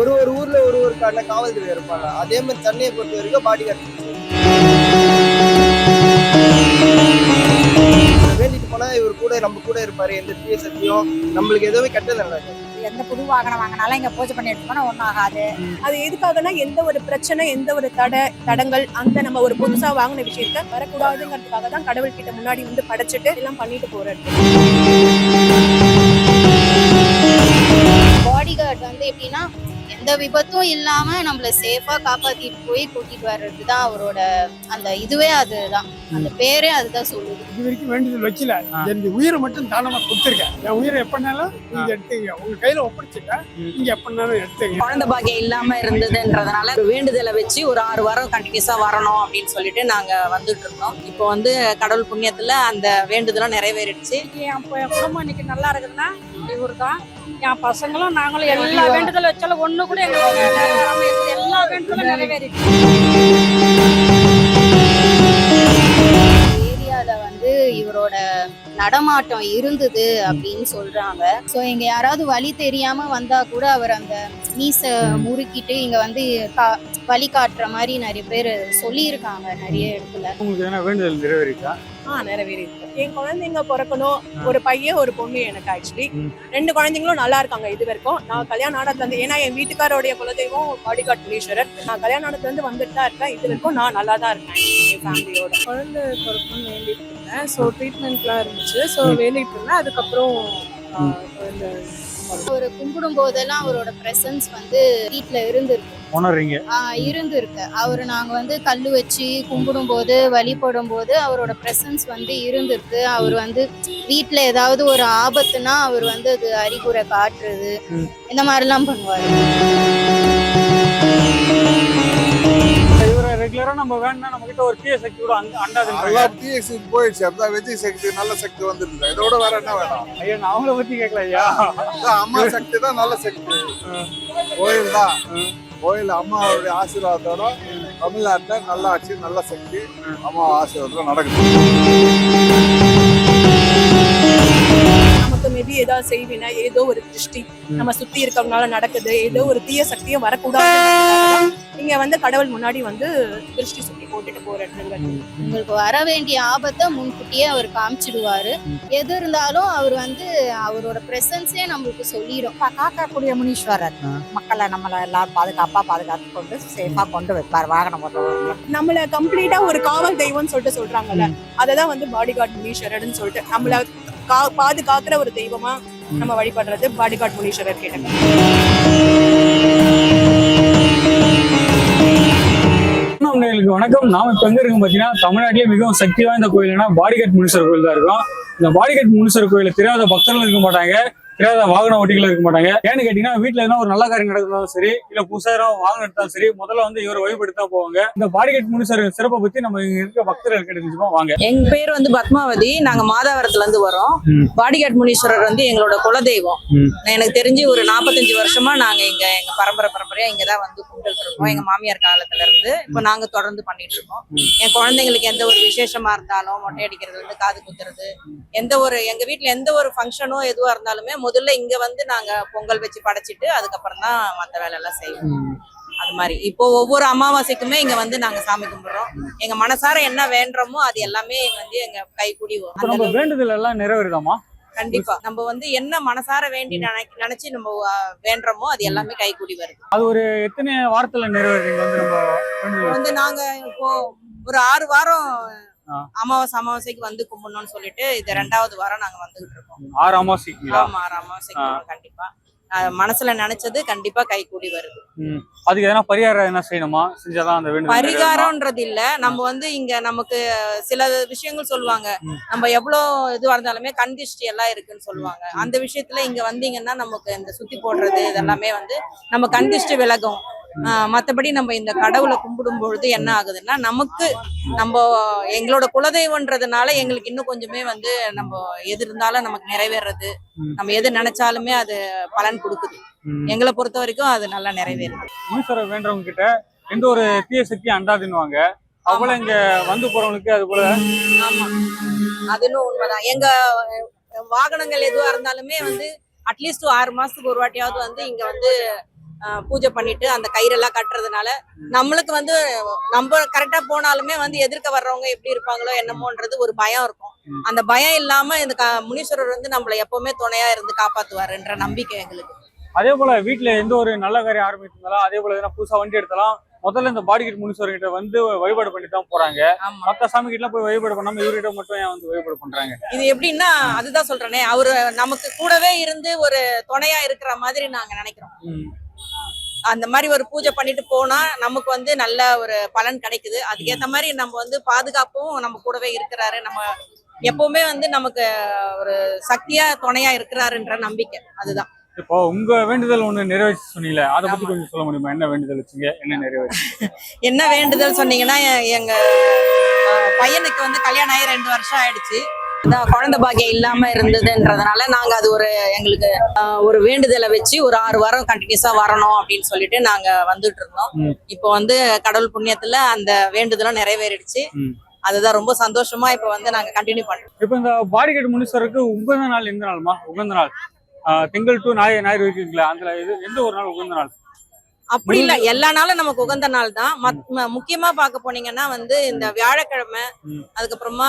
ஒரு ஒரு ஊர்ல ஒரு காவல்துறை இருப்பாங்க. அதே மாதிரி சென்னையை பொறுத்த வரைக்கும் பாடி கார்டு வேண்டிட்டு போனா இவர் கூட நம்ம கூட இருப்பாரு. எந்த தீய சக்தியும் நம்மளுக்கு எதுவுமே கெட்டது நடக்காது. எந்த புது வாகனம் வாங்கினாலும் இங்க பூஜை பண்ணி எடுத்தோம்னா ஒன்றும் ஆகாது. அது எதுக்காகனா எந்த ஒரு பிரச்சனை, எந்த ஒரு தடங்கள் அந்த நம்ம ஒரு புதுசா வாங்கின விஷயத்த வரக்கூடாதுங்கிறதுக்காக தான் கடவுள் கிட்ட முன்னாடி வந்து படைச்சிட்டு எல்லாம் பண்ணிட்டு போறது. பாடி கார்டு வந்து எப்படின்னா எந்த விபத்தும் இல்லாம நம்மள சேஃபா காப்பாத்திட்டு போய் கூட்டிட்டு வர்றது தான் அவரோட அந்த இதுவே. அதுதான் அந்த பேரே அதுதான் சொல்லுது. இது வரைக்கும் வேண்டியது வைக்கல, என் உயிரை மட்டும் தானமா கொடுத்துருக்கேன். என் உயிரை எப்பனாலும் நீங்க எடுத்துங்க, உங்க கையில ஒப்படைச்சிட்டேன், நீங்க எப்பனாலும் எடுத்துங்க. குழந்தை பாக்கியம் இல்லாம இருந்ததுன்றதுனால வேண்டுதலை வச்சு ஒரு 6 வாரம் கண்டினியூஸா வரணும் அப்படின்னு சொல்லிட்டு நாங்க வந்துட்டு இருந்தோம். இப்போ வந்து கடவுள் புண்ணியத்துல அந்த வேண்டுதலும் நிறைவேறிடுச்சு. என் குடும்பம் இன்னைக்கு நல்லா இருக்குதுன்னா இவரு தான். என் பசங்களும் நாங்களும் எல்லா வேண்டுதல் வச்சாலும் ஒண்ணு கூட எங்களுக்கு எல்லா வேண்டுதலும் நிறைவேறிடுச்சு. ஏரியால வந்து இவரோட நடமாட்டம் இருந்தது அப்படின்னு சொல்றாங்க. சோ இங்க யாராவது வழி தெரியாம வந்தா கூட அவர் அந்த மீசை முறுக்கிட்டு இங்க வந்து வழி காட்டுற மாதிரி நிறைய பேர் சொல்லியிருக்காங்க நிறைய இடத்துல. உங்களுக்கு என்ன வேண்டுதல் நிறைவேறிச்சா? நிறைவேறிருக்கு. என் குழந்தைங்க பிறக்கணும், ஒரு பையன் ஒரு பொண்ணு. எனக்கு ஆக்சுவலி 2 குழந்தைங்களும் நல்லா இருக்காங்க இது வரைக்கும். நான் கல்யாண ஆனதுல இருந்து, ஏன்னா என் வீட்டுக்காரோடைய குலதெய்வம் பாடிகார்டு முனீஸ்வரர். நான் கல்யாண ஆனதுல இருந்து வந்துட்டு தான் இருக்கேன். இது வரைக்கும் நான் நல்லா தான் இருக்கேன் என் ஃபேமிலியோட. குழந்தை பிறப்புன்னு வேண்டிட்டு இருந்தேன். ஸோ ட்ரீட்மெண்ட்லாம் இருந்துச்சு. ஸோ வேண்டிட்டு இருந்தேன். அதுக்கப்புறம் அவரை கும்பிடும் போதெல்லாம் அவரோட பிரசன்ஸ் வந்து வீட்டுல இருந்திருக்கு. இருந்திருக்கு. அவரு நாங்க வந்து கல்லு வச்சு கும்பிடும் போது வழிபடும் போது அவரோட பிரசன்ஸ் வந்து இருந்திருக்கு. அவர் வந்து வீட்டுல ஏதாவது ஒரு ஆபத்துனா அவர் வந்து அது அறிகுறை காட்டுறது இந்த மாதிரி எல்லாம் பண்ணுவாரு. ரெகுலரா நம்ம வேணா நம்ம கிட்ட ஒரு தீய சக்தி கூட அண்டாது. தீய சக்தி போயிடுச்சு. அப்பதான் வெஜ்ஜி சக்தி நல்ல சக்தி வந்துருக்கு. இதோட வேற என்ன வேணும்? ஐயா நான் அவங்கள பத்தி கேட்கல ஐயா. அம்மா சக்தி தான் நல்ல சக்தி. கோயில் தான். கோயில் அம்மாவுடைய ஆசீர்வாதத்தோட தமிழ்நாட்டுல நல்ல ஆட்சி நல்ல சக்தி அம்மா ஆசீர்வாதத்துல நடக்குது. நமக்கு மேபி ஏதாவது செய்வினா ஏதோ ஒரு திருஷ்டி நம்ம சுத்தி இருக்கவங்களால நடக்குது. ஏதோ ஒரு தீய சக்தியும் வரக்கூடாது. இங்க வந்து கடவுள் முன்னாடி வந்து திருஷ்டி சுத்தி போட்டுட்டு போறது. உங்களுக்கு வர வேண்டிய ஆபத்தை முன்கூட்டியே அவர் காமிச்சிடுவாரு. எது இருந்தாலும் அவர் வந்து அவரோட பிரசன்ஸே நம்மளுக்கு சொல்லிடும். காக்கக்கூடிய முனீஸ்வரர் மக்களை நம்மள எல்லாரும் பாதுகாத்து கொண்டு சேஃபா கொண்டு வைப்பார். வாகனம் கொண்டு நம்மள கம்ப்ளீட்டா ஒரு காவல் தெய்வம்னு சொல்லிட்டு சொல்றாங்கல்ல, அததான் வந்து பாடிகார்டு முனீஸ்வரர்னு சொல்லிட்டு நம்மள பாதுகாக்கிற ஒரு தெய்வமா நம்ம வழிபடுறது பாடிகார்டு முனீஸ்வரர் கேட்டாங்க. வணக்கம். நாம இப்ப எங்க இருக்கோம் பாத்தீங்கன்னா தமிழ்நாட்டிலேயே மிகவும் சக்தி வாய்ந்த கோயில்னா பாடிகார்டு முனீஸ்வரர் கோயில் தான் இருக்கும். இந்த பாடிகார்டு முனீஸ்வரர் கோயில தெரியாத பக்தர்கள் இருக்க மாட்டாங்க, தெரியாத வாகன ஓட்டிகள் இருக்க மாட்டாங்க. ஏன்னு கேட்டீங்கன்னா வீட்டுல எதனா ஒரு நல்ல காரியம் நடந்தாலும் சரி, இல்ல புதுசா வாகனம் எடுத்தாலும் சரி, முதல்ல வந்து இவரை வழிபடுத்தா போவாங்க. இந்த பாடிகார்டு முனீஸ்வரர் சிறப்பை பத்தி நம்ம இங்க இருக்க பக்தர்கள் கிடைச்சிப்போம் வாங்க. எங்க பேர் வந்து பத்மாவதி. நாங்க மாதாவரத்துல இருந்து வரோம். பாடிகார்டு முனீஸ்வரர் வந்து எங்களோட குலதெய்வம். எனக்கு தெரிஞ்சு ஒரு 45 வருஷமா நாங்க எங்க பரம்பரையா இங்கதான் வந்து கும்பிட்டு இருக்கோம். எங்க மாமியார் காலத்துல இருந்து இப்ப நாங்க தொடர்ந்து பண்ணிட்டு இருக்கோம். என் குழந்தைங்களுக்கு எந்த ஒரு விசேஷமா இருந்தாலும் மொட்டை அடிக்கிறது வந்து காது குத்துறது, எங்க வீட்டுல எந்த ஒரு ஃபங்க்ஷனோ எதுவா இருந்தாலுமே முதல்ல இங்க வந்து நாங்க பொங்கல் வச்சு படைச்சிட்டு அதுக்கப்புறம் தான் மற்ற வேலை எல்லாம் செய்வோம். அது மாதிரி இப்போ ஒவ்வொரு அமாவாசைக்குமே இங்க வந்து நாங்க சாமி கும்பிடுறோம். எங்க மனசார என்ன வேண்டுறோமோ அது எல்லாமே வந்து எங்க கை கூடி வரும். வேண்டுதல் எல்லாம் நிறைவேறுதாமா? கண்டிப்பா நம்ம வந்து என்ன மனசார வேண்டி நினைச்சு நம்ம வேண்டுறோமோ அது எல்லாமே கை கூடி வருது. அது ஒரு எத்தனை வாரத்துல நிறைவேறீங்க வந்து நாங்க இப்போ ஒரு 6 வாரம் அமாவாசைக்கு வந்து கும்பிடணும்னு சொல்லிட்டு இது 2வது வாரம் நாங்க வந்துகிட்டு இருக்கோம். 6 அமாவாசைக்கு. ஆமா 6 அமாவாசைக்கு கண்டிப்பா மனசுல நினைச்சது கண்டிப்பா கை கூடி வருது. அதுக்கு எதனா பரிகாரம் என்ன செய்யணுமா? செஞ்சாதான் அந்த வேண்டுதல். பரிகாரம்ன்றது இல்ல, நம்ம வந்து இங்க நமக்கு சில விஷயங்கள் சொல்லுவாங்க. நம்ம எவ்வளவு இதுவா இருந்தாலுமே கண் திருஷ்டி எல்லாம் இருக்குன்னு சொல்லுவாங்க. அந்த விஷயத்துல இங்க வந்தீங்கன்னா நமக்கு இந்த சுத்தி போடுறது இதெல்லாமே வந்து நம்ம கண் திருஷ்டி விலகும். மற்றபடி நம்ம இந்த கடவுளை கும்பிடும் பொழுது என்ன ஆகுதுன்னா நமக்கு எங்களோட குலதெய்வன்றதுனால எங்களுக்கு இன்னும் கொஞ்சமே வந்து நம்ம எது இருந்தாலும் நமக்கு நிறைவேறது, நம்ம எது நினைச்சாலுமே அது பலன் கொடுக்குது. எங்களை பொறுத்த வரைக்கும் அது நல்லா நிறைவேறுது. முனீஸ்வரர் வேண்டவங்க கிட்ட எந்த ஒரு தீய சக்தி அண்டாதுன்னுவாங்க. அவ்வளவு இங்க வந்து போறவங்களுக்கு அது போல. ஆமா அதுன்னு உண்மைதான். எங்க வாகனங்கள் எதுவா இருந்தாலுமே வந்து அட்லீஸ்ட் 6 மாசத்துக்கு ஒரு வாட்டியாவது வந்து இங்க வந்து பூஜை பண்ணிட்டு அந்த கயிறெல்லாம் கட்டுறதுனால நம்மளுக்கு வந்து நம்ம கரெக்டா போனாலுமே வந்து எதிர்க்க வர்றவங்க எப்படி இருப்பாங்களோ என்னமோன்றது ஒரு பயம் இருக்கும். அந்த பயம் இல்லாம இந்த முனீஸ்வரர் வந்து நம்மள எப்பவுமே துணையா இருந்து காப்பாத்துவாருன்ற நம்பிக்கை எங்களுக்கு. அதே போல வீட்டுல எந்த ஒரு நல்ல காரியம் ஆரம்பிச்சிருந்தாலும் அதே போல எதனா புதுசா வண்டி எடுத்தாலும் முதல்ல இந்த பாடிகேட் முனீஸ்வரர் கிட்ட வந்து வழிபாடு பண்ணி தான் போறாங்க. மத்த சாமி கிட்ட போய் வழிபாடு பண்ணாம இவர்கிட்ட மட்டும் ஏன் வந்து வழிபாடு பண்றாங்க? இது எப்படின்னா அதுதான் சொல்றேனே, அவரு நமக்கு கூடவே இருந்து ஒரு துணையா இருக்கிற மாதிரி நாங்க நினைக்கிறோம். அந்த மாதிரி ஒரு பூஜை பண்ணிட்டு போனா நமக்கு வந்து நல்ல ஒரு பலன் கிடைக்குது. அதுக்கேற்ற மாதிரி நம்ம வந்து பாதுகாப்பும் நம்ம கூடவே இருக்கிறாரு. நம்ம எப்பவுமே வந்து நமக்கு ஒரு சக்தியா துணையா இருக்கிறாருன்ற நம்பிக்கை அதுதான். இப்போ உங்க வேண்டுதல் ஒண்ணு நிறைவேற்றி சொன்னீங்களே, அதை பத்தி கொஞ்சம் சொல்ல முடியுமா? என்ன வேண்டுதல் வச்சீங்க, என்ன நிறைவேற்றி? என்ன வேண்டுதல் சொன்னீங்கன்னா, எங்க பையனுக்கு வந்து கல்யாணம் ஆகி 2 வருஷம் ஆயிடுச்சு. குழந்தை பாக்கியம் இல்லாம இருந்ததுன்றதுனால நாங்க அது ஒரு எங்களுக்கு ஒரு வேண்டுதலை வச்சு ஒரு 6 வாரம் கண்டினியூஸா வரணும் அப்படின்னு சொல்லிட்டு நாங்க வந்துட்டு இருந்தோம். இப்போ வந்து கடவுள் புண்ணியத்துல அந்த வேண்டுதலும் நிறைவேறிடுச்சு. அதுதான் ரொம்ப சந்தோஷமா இப்ப வந்து நாங்க கண்டினியூ பண்றோம். இப்போ இந்த பாடிகேட் முனீஸ்வரருக்கு உகந்த நாள் எந்த நாள்மா? உகந்த நாள் திங்கள் டு ஞாயிறு இருக்குங்களா? அந்த எந்த ஒரு நாள் உகந்த நாள்? அப்படி இல்ல, எல்லா நாளும் நமக்கு உகந்த நாள் தான். முக்கியமா பார்க்க போனீங்கன்னா வந்து இந்த வியாழக்கிழமை, அதுக்கப்புறமா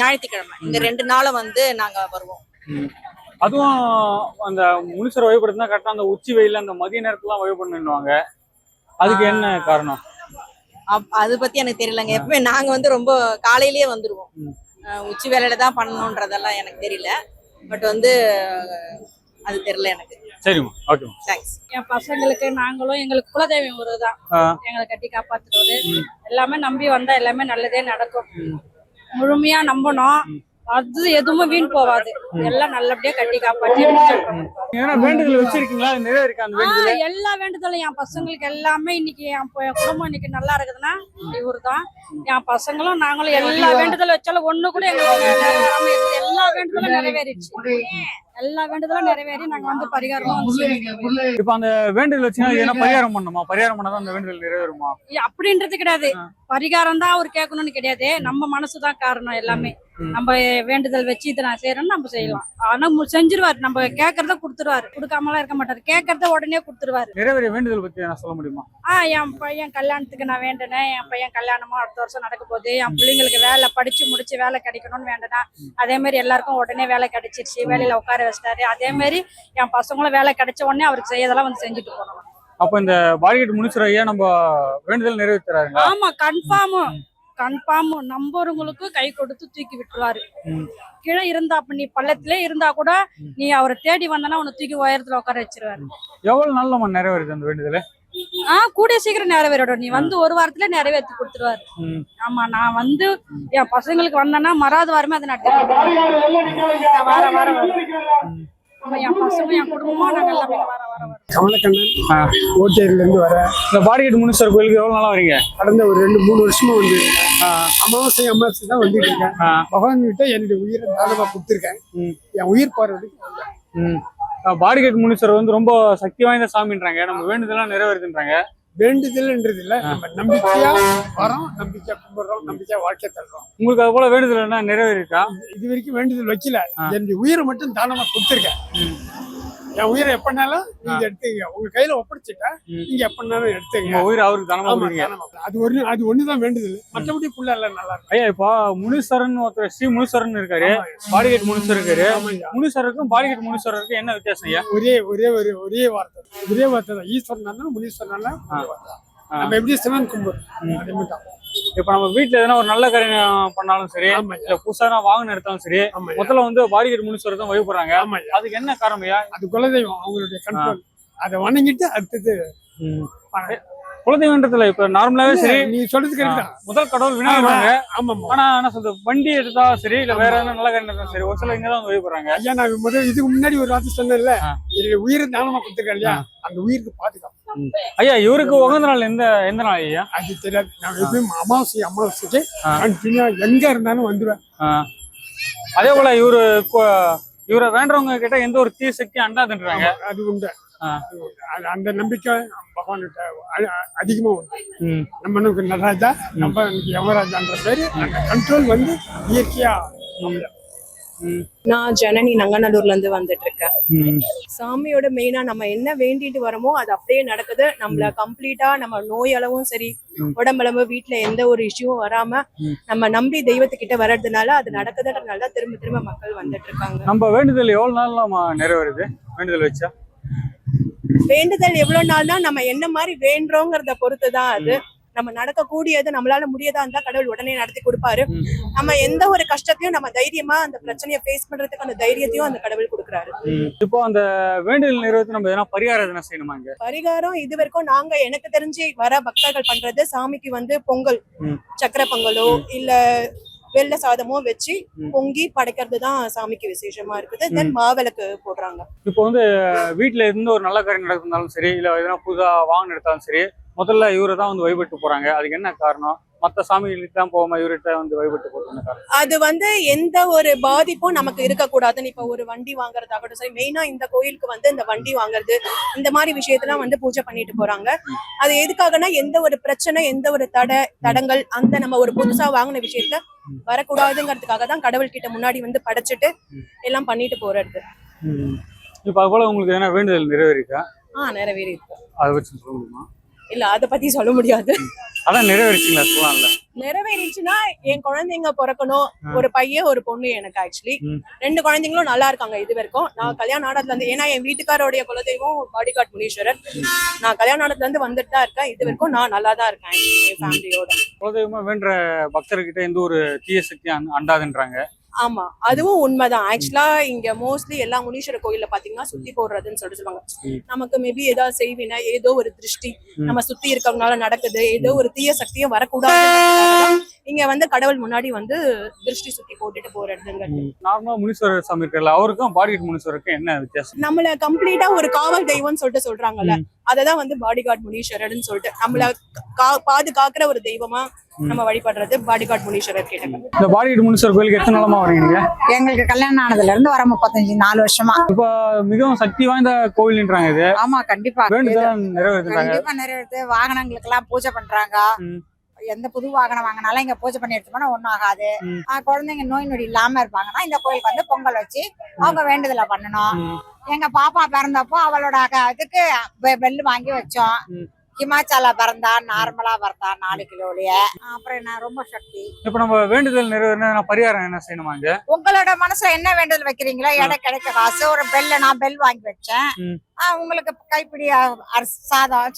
ஞாயிற்றுக்கிழமை, இந்த 2 நாளும் வந்து நாங்க வருவோம். அதுவும் அந்த முனீஸ்வரர் வழிபடுறதுனா கரெக்டா அந்த உச்சி வெயில அந்த மதிய நேரத்துல வழிபடணுவாங்க. அதுக்கு என்ன காரணம்? அது பத்தி எனக்கு தெரியலங்க. எப்பவுமே நாங்க வந்து ரொம்ப காலையிலேயே வந்துருவோம். உச்சி வேலையில தான் பண்ணணும்ன்றதெல்லாம் எனக்கு தெரியல. பட் வந்து அது தெரியல எனக்கு. சரிம்மா, ஓகே, தேங்க்ஸ். என் பசங்களுக்கு நாங்களும் எங்களுக்கு குலதெய்வம் ஒருதான் எங்களை கட்டி காப்பாத்துறது. எல்லாமே நம்பி வந்தா எல்லாமே நல்லதே நடக்கும். முழுமையா நம்பணும். அது எதுவுமே வீண் போகாது. எல்லாம் நல்லபடியா கட்டி காப்பாற்றி வேண்டுதல் வச்சிருக்கீங்களா? நிறைவேறிக்கா அந்த வேண்டுதல்? எல்லா வேண்டுதலும் என் பசங்களுக்கு எல்லாமே இன்னைக்கு என் குடும்பம் இன்னைக்கு நல்லா இருக்குதுன்னா இவரு தான். என் பசங்களும் நாங்களும் எல்லா வேண்டுதலும் வச்சாலும் ஒண்ணு கூட எங்களுக்கு எல்லா வேண்டுதலும் நிறைவேறிடுச்சு. எல்லா வேண்டுதலும் நிறைவேறி நாங்க வந்து பரிகாரம். இப்ப அந்த வேண்டுதல் வச்சுன்னா என்ன பரிகாரம் பண்ணுமா? பரிகாரம் பண்ணாதான் அந்த வேண்டுதல் நிறைவேறுமா? அப்படின்றது கிடையாது. பரிகாரம் தான் அவர் கேட்கணும்னு கிடையாது. நம்ம மனசுதான் காரணம். எல்லாமே நம்ம வேண்டுதல் வச்சு இதை நான் செய்யறேன்னு நம்ம செய்யலாம். ஆனா செஞ்சிருவாரு. நம்ம கேட்கறத கொடுத்துருவாரு. கொடுக்காமலாம் இருக்க மாட்டாரு. கேட்கறத உடனே கொடுத்துருவாரு. நிறைவேறிய வேண்டுதல் பத்தி என்ன சொல்ல முடியுமா? என் பையன் கல்யாணத்துக்கு நான் வேண்டினேன். என் பையன் கல்யாணமும் அடுத்த வருஷம் நடக்க போகுது. என் பிள்ளைங்களுக்கு வேலை படிச்சு முடிச்சு வேலை கிடைக்கணும்னு வேண்டினேன். அதே மாதிரி எல்லாருக்கும் உடனே வேலை கிடைச்சிருச்சு. வேலையில உட்கார வச்சிட்டாரு. அதே மாதிரி என் பசங்களும் வேலை கிடைச்ச உடனே அவருக்கு செய்யறதெல்லாம் வந்து செஞ்சுட்டு போனோம். அப்ப இந்த பாடிகேட் முனீஸ்வரர் ஐயா நம்ம வேண்டுதல் நிறைவேற்றுறாருங்க. ஆமா, கன்ஃபார்ம் நம்புறவங்களுக்கு கை கொடுத்து தூக்கி விட்டுருவாரு. கீழே இருந்தா அப்ப நீ பள்ளத்திலே இருந்தா கூட நீ அவரை தேடி வந்தனா உன்னை தூக்கி உயரத்துல உட்கார வச்சிருவாரு. எவ்வளவு நாள் நம்ம நிறைவேறுது அந்த வேண்டுதல? கூடிய சீக்கிரம் நிறைவேறிடும். நீ வந்து 1 வாரத்துல நிறைவேற்றி கொடுத்துருவாரு. ஆமா, நான் வந்து என் பசங்களுக்கு வந்தேன்னா மறாத வாரமே அதை நட்டு வாரம் என் பசங்க என் குடும்பமும் நாங்க எல்லாமே வர கமலக்கண்ணன் ஓட்டேரியில இருந்து வர. இந்த பாடிகேட் முனீஸ்வரர் கோயிலுக்கு எவ்வளவு நாளா வரீங்க? கடந்த ஒரு 2-3 வருஷமா வந்து அமாவாசை தான் வந்துட்டு இருக்கேன். பகவான் கிட்ட என்னுடைய உயிரை தானமா கொடுத்துருக்கேன். என் உயிர் போறதுக்கு பாடிகேட் முனீஸ்வரர் வந்து ரொம்ப சக்தி வாய்ந்த சாமின்றாங்க. நம்ம வேண்டுதெல்லாம் நிறைவேறுதுன்றாங்க. வேண்டுதல்ன்றது இல்ல, நம்ம நம்பிக்கையா வரோம், நம்பிக்கையா கும்பிடுறோம், நம்பிக்கையா வாழ்க்கை தள்ளுறோம். உங்களுக்கு அது போல வேண்டுதல் என்ன நிறைவேறிருக்கா? இது வரைக்கும் வேண்டுதல் வைக்கல. என்னுடைய உயிரை மட்டும் தானமா கொடுத்துருக்கேன். என் உயிரை எப்பனாலும் நீங்க எடுத்துங்க. உங்க கையில ஒப்படைச்சிட்டா நீங்க எப்பனாலும் எடுத்துங்க. உயிரை அவருக்கு தானமா கொடுங்க. அது ஒண்ணுதான் வேண்டுதல். மற்றபடி புள்ள எல்லாம் நல்லா இருக்கும். ஐயா, இப்போ முனீஸ்வரன் ஒருத்தர் ஸ்ரீ முனீஸ்வரன் இருக்காரு, பாடிகேட் முனீஸ்வரர் இருக்காரு. முனீஸ்வரருக்கும் பாடிகேட் முனீஸ்வரருக்கும் என்ன வித்தியாசம் ஐயா? ஒரே வார்த்தை தான். ஈஸ்வரன் முனீஸ்வரன் நம்ம எப்படி சிவன் கும்பிடுறோம் அதே மாதிரி தான். இப்ப நம்ம வீட்டுல எதனா ஒரு நல்ல காரியம் பண்ணாலும் சரி, இல்ல புதுசா வாகனம் எடுத்தாலும் சரி, முதல்ல வந்து பாடிகேட் முனீஸ்வரர் தான் வழிபடுறாங்க. அதுக்கு என்ன காரணம் ஐயா? அது குலதெய்வம், அவங்களுடைய கண்ட்ரோல். அதை வணங்கிட்டு அடுத்தது குலதெய்வன்றதுல இப்ப நார்மலாவே சரி, நீ சொல்றதுக்கு முதல் கடவுள் விநாயகர். ஆமா, ஆனா என்ன சொல்றது, வண்டி எடுத்தா சரி, இல்ல வேற எதனா நல்ல காரியம் எடுத்தா சரி, ஒரு சில இங்கதான் வந்து வழிபடுறாங்க. ஐயா, நான் இதுக்கு முன்னாடி ஒரு வார்த்தை சொன்னேன்ல, உயிரை தானமா கொடுத்துருக்கேன் இல்லையா, அந்த உயிருக்கு பாதுகாப்பு. ஐயா, இவருக்கு உகந்த நாள் எந்த நாள் ஐயா? அது தெரியாது. நான் எப்பயும் அமாவாசைக்கு கண்டினியூ எங்க இருந்தாலும் வந்துடுவேன். அதே போல இவரை வேண்டவங்க கிட்ட எந்த ஒரு தீய சக்தி அண்டாதுன்றாங்க. அது உண்டு. அந்த நம்பிக்கை பகவான்கிட்ட அதிகமா உண்டு. நம்ம நடராஜா, நம்ம யமராஜான்ற பேரு, அந்த கண்ட்ரோல் வந்து இயற்கையா நான் ஜனனி நங்கநல்லூர்ல இருந்து வந்துட்டு இருக்கேன். ம். சாமியோட மெயினா நம்ம என்ன வேண்டிட்டு வரமோ அது அப்படியே நடக்குது. நம்மள கம்ப்ளீட்டா நம்ம நோய் அளவும் சரி, உடம்பளவு வீட்டுல எந்த ஒரு இஷ்யூவும் வராம நம்ம நம்பி தெய்வத்துக்கிட்ட வர்றதுனால அது நடக்குதுன்றதுனால திரும்ப திரும்ப மக்கள் வந்துட்டு இருக்காங்க. நம்ம வேண்டுதல் எவ்வளவு நாள்லாமா நிறைவேறுது வேண்டுதல் வச்சா? வேண்டுதல் எவ்வளவு நாள்னா நம்ம என்ன மாதிரி வேண்டுறோங்கிறத பொறுத்துதான் அது. நம்ம நடக்கக்கூடியது நம்மளால முடியாதா இருந்தா கடவுள் உடனே நடத்தி கொடுப்பாரு. நம்ம எந்த ஒரு கஷ்டத்தையும் நம்ம தைரியமா அந்த பிரச்சனையை ஃபேஸ் பண்றதுக்கு அந்த தைரியத்தையும் அந்த கடவுள் கொடுக்குறாரு. இப்போ அந்த வேண்டுதல் நிறைவேற்றி நம்ம எதனா பரிகாரம் எதனா செய்யணுமா இங்க? பரிகாரம் இது வரைக்கும் நாங்க எனக்கு தெரிஞ்சு வர பக்தர்கள் பண்றது சாமிக்கு வந்து பொங்கல், சக்கரை பொங்கலோ இல்ல வெள்ளை சாதமோ வச்சு பொங்கி படைக்கிறது தான் சாமிக்கு விசேஷமா இருக்குது. தென் மாவிளக்கு போடுறாங்க. இப்போ வந்து வீட்டுல இருந்து ஒரு நல்ல காரியம் நடந்தாலும் சரி, இல்ல எதனா புதுசா வாகனம் எடுத்தாலும் சரி, முதல்ல இவரை தான் வந்து வழிபட்டு போறாங்க. அதுக்கு என்ன காரணம்? மற்ற சாமிகளுக்கு தான் போகாம இவர்கிட்ட வந்து வழிபட்டு போறது காரணம்? அது வந்து எந்த ஒரு பாதிப்பும் நமக்கு இருக்கக்கூடாதுன்னு இப்ப ஒரு வண்டி வாங்குறதாகட்டும் சரி, மெயினா இந்த கோயிலுக்கு வந்து இந்த வண்டி வாங்குறது இந்த மாதிரி விஷயத்தெல்லாம் வந்து பூஜை பண்ணிட்டு போறாங்க. அது எதுக்காகனா எந்த ஒரு பிரச்சனை, எந்த ஒரு தடங்கள் அந்த நம்ம ஒரு புதுசா வாங்கின விஷயத்த வரக்கூடாதுங்கிறதுக்காக தான் கடவுள் கிட்ட முன்னாடி வந்து படைச்சிட்டு எல்லாம் பண்ணிட்டு போறது. இப்ப அது போல உங்களுக்கு எதனா வேண்டுதல் நிறைவேறிக்கா? நிறைவேறி இருக்கு. அதை வச்சு சொல்ல முடியுமா? இல்ல அத பத்தி சொல்ல முடியாது. அதான் நிறைவேறிச்சுங்களா சொல்லலாம்ல? நிறைவேறிச்சுன்னா என் குழந்தைங்க பிறக்கணும். ஒரு பையன் ஒரு பொண்ணு எனக்கு ஆக்சுவலி 2 குழந்தைங்களும் நல்லா இருக்காங்க இது வரைக்கும். நான் கல்யாண நாடத்துல இருந்து, ஏன்னா என் வீட்டுக்காரோடைய குலதெய்வம் பாடிகாட் முனீஸ்வரர். நான் கல்யாண நாடத்துல இருந்து வந்துட்டு தான் இருக்கேன். இது வரைக்கும் நான் நல்லா தான் இருக்கேன் என் ஃபேமிலியோட. குலதெய்வமா வேண்ட பக்தர்கிட்ட எந்த ஒரு தீய சக்தி அண்டாதுன்றாங்க. ஆமா, அதுவும் உண்மைதான். ஆக்சுவலா இங்க மோஸ்ட்லி எல்லா முனீஸ்வரர் கோயில்ல பாத்தீங்கன்னா சுத்தி போடுறதுன்னு சொல்லுவாங்க. நமக்கு மேபி ஏதாவது செய்வினா, ஏதோ ஒரு திருஷ்டி நம்ம சுத்தி இருக்கவங்களால நடக்குது, ஏதோ ஒரு தீய சக்தியும் வரக்கூடாது. இங்க வந்து கடவுள் முன்னாடி வந்து திருஷ்டி சுத்தி போட்டுட்டு போறதுங்க. நார்மலா முனீஸ்வரர் சாமி இருக்கல, அவருக்கும் பாடிகாட் முனீஸ்வரருக்கும் என்ன வித்தியாசம்? நம்மள கம்ப்ளீட்டா ஒரு காவல் தெய்வம்னு சொல்லிட்டு சொல்றாங்கல்ல, அததான் வந்து பாடிகாட் முனீஸ்வரர்னு சொல்லிட்டு நம்மள பாதுகாக்கிற ஒரு தெய்வமா நம்ம வழிபடுறது பாடிகாட் முனீஸ்வரர் கேட்டாங்க. இந்த பாடிகாட் முனீஸ்வரர் கோயிலுக்கு எத்தனை நாளமா வரீங்க? எங்களுக்கு கல்யாணம் ஆனதுல இருந்து வர 34 வருஷமா. இப்ப மிகவும் சக்தி வாய்ந்த கோயில்ன்றாங்க இது. ஆமா, கண்டிப்பா வேண்டுதல் நிறைவேறுறாங்க. கண்டிப்பா நிறைவேறுது. வாகனங்களுக்கு எல்லாம் பூஜை பண்றாங்க. எந்த புது வாகனம் வாங்கினாலும் இங்க பூஜை பண்ணி எடுத்தோம்னா ஒண்ணும் ஆகாது. குழந்தைங்க நோய் நொடி இல்லாம இருப்பாங்கன்னா இந்த கோயிலுக்கு வந்து பொங்கல் வச்சு அவங்க வேண்டுதலை பண்ணணும். எங்க பாப்பா பிறந்தப்போ அவளோட இதுக்கு பெல்லு வாங்கி வச்சோம். ஹிமாச்சல பிறந்தா, நார்மலா பிறந்தா 4 கிலோலயே. அப்புறம் என்ன ரொம்ப சக்தி. இப்ப நம்ம வேண்டுதல் நிறைவேறினா பரிகாரம் என்ன செய்யணுமா இங்க? உங்களோட மனசுல என்ன வேண்டுதல் வைக்கிறீங்களோ, எடை கிடைக்க காசு ஒரு பெல்ல நான் பெல் வாங்கி வச்சேன். உங்களுக்கு கைப்பிடி சாதம்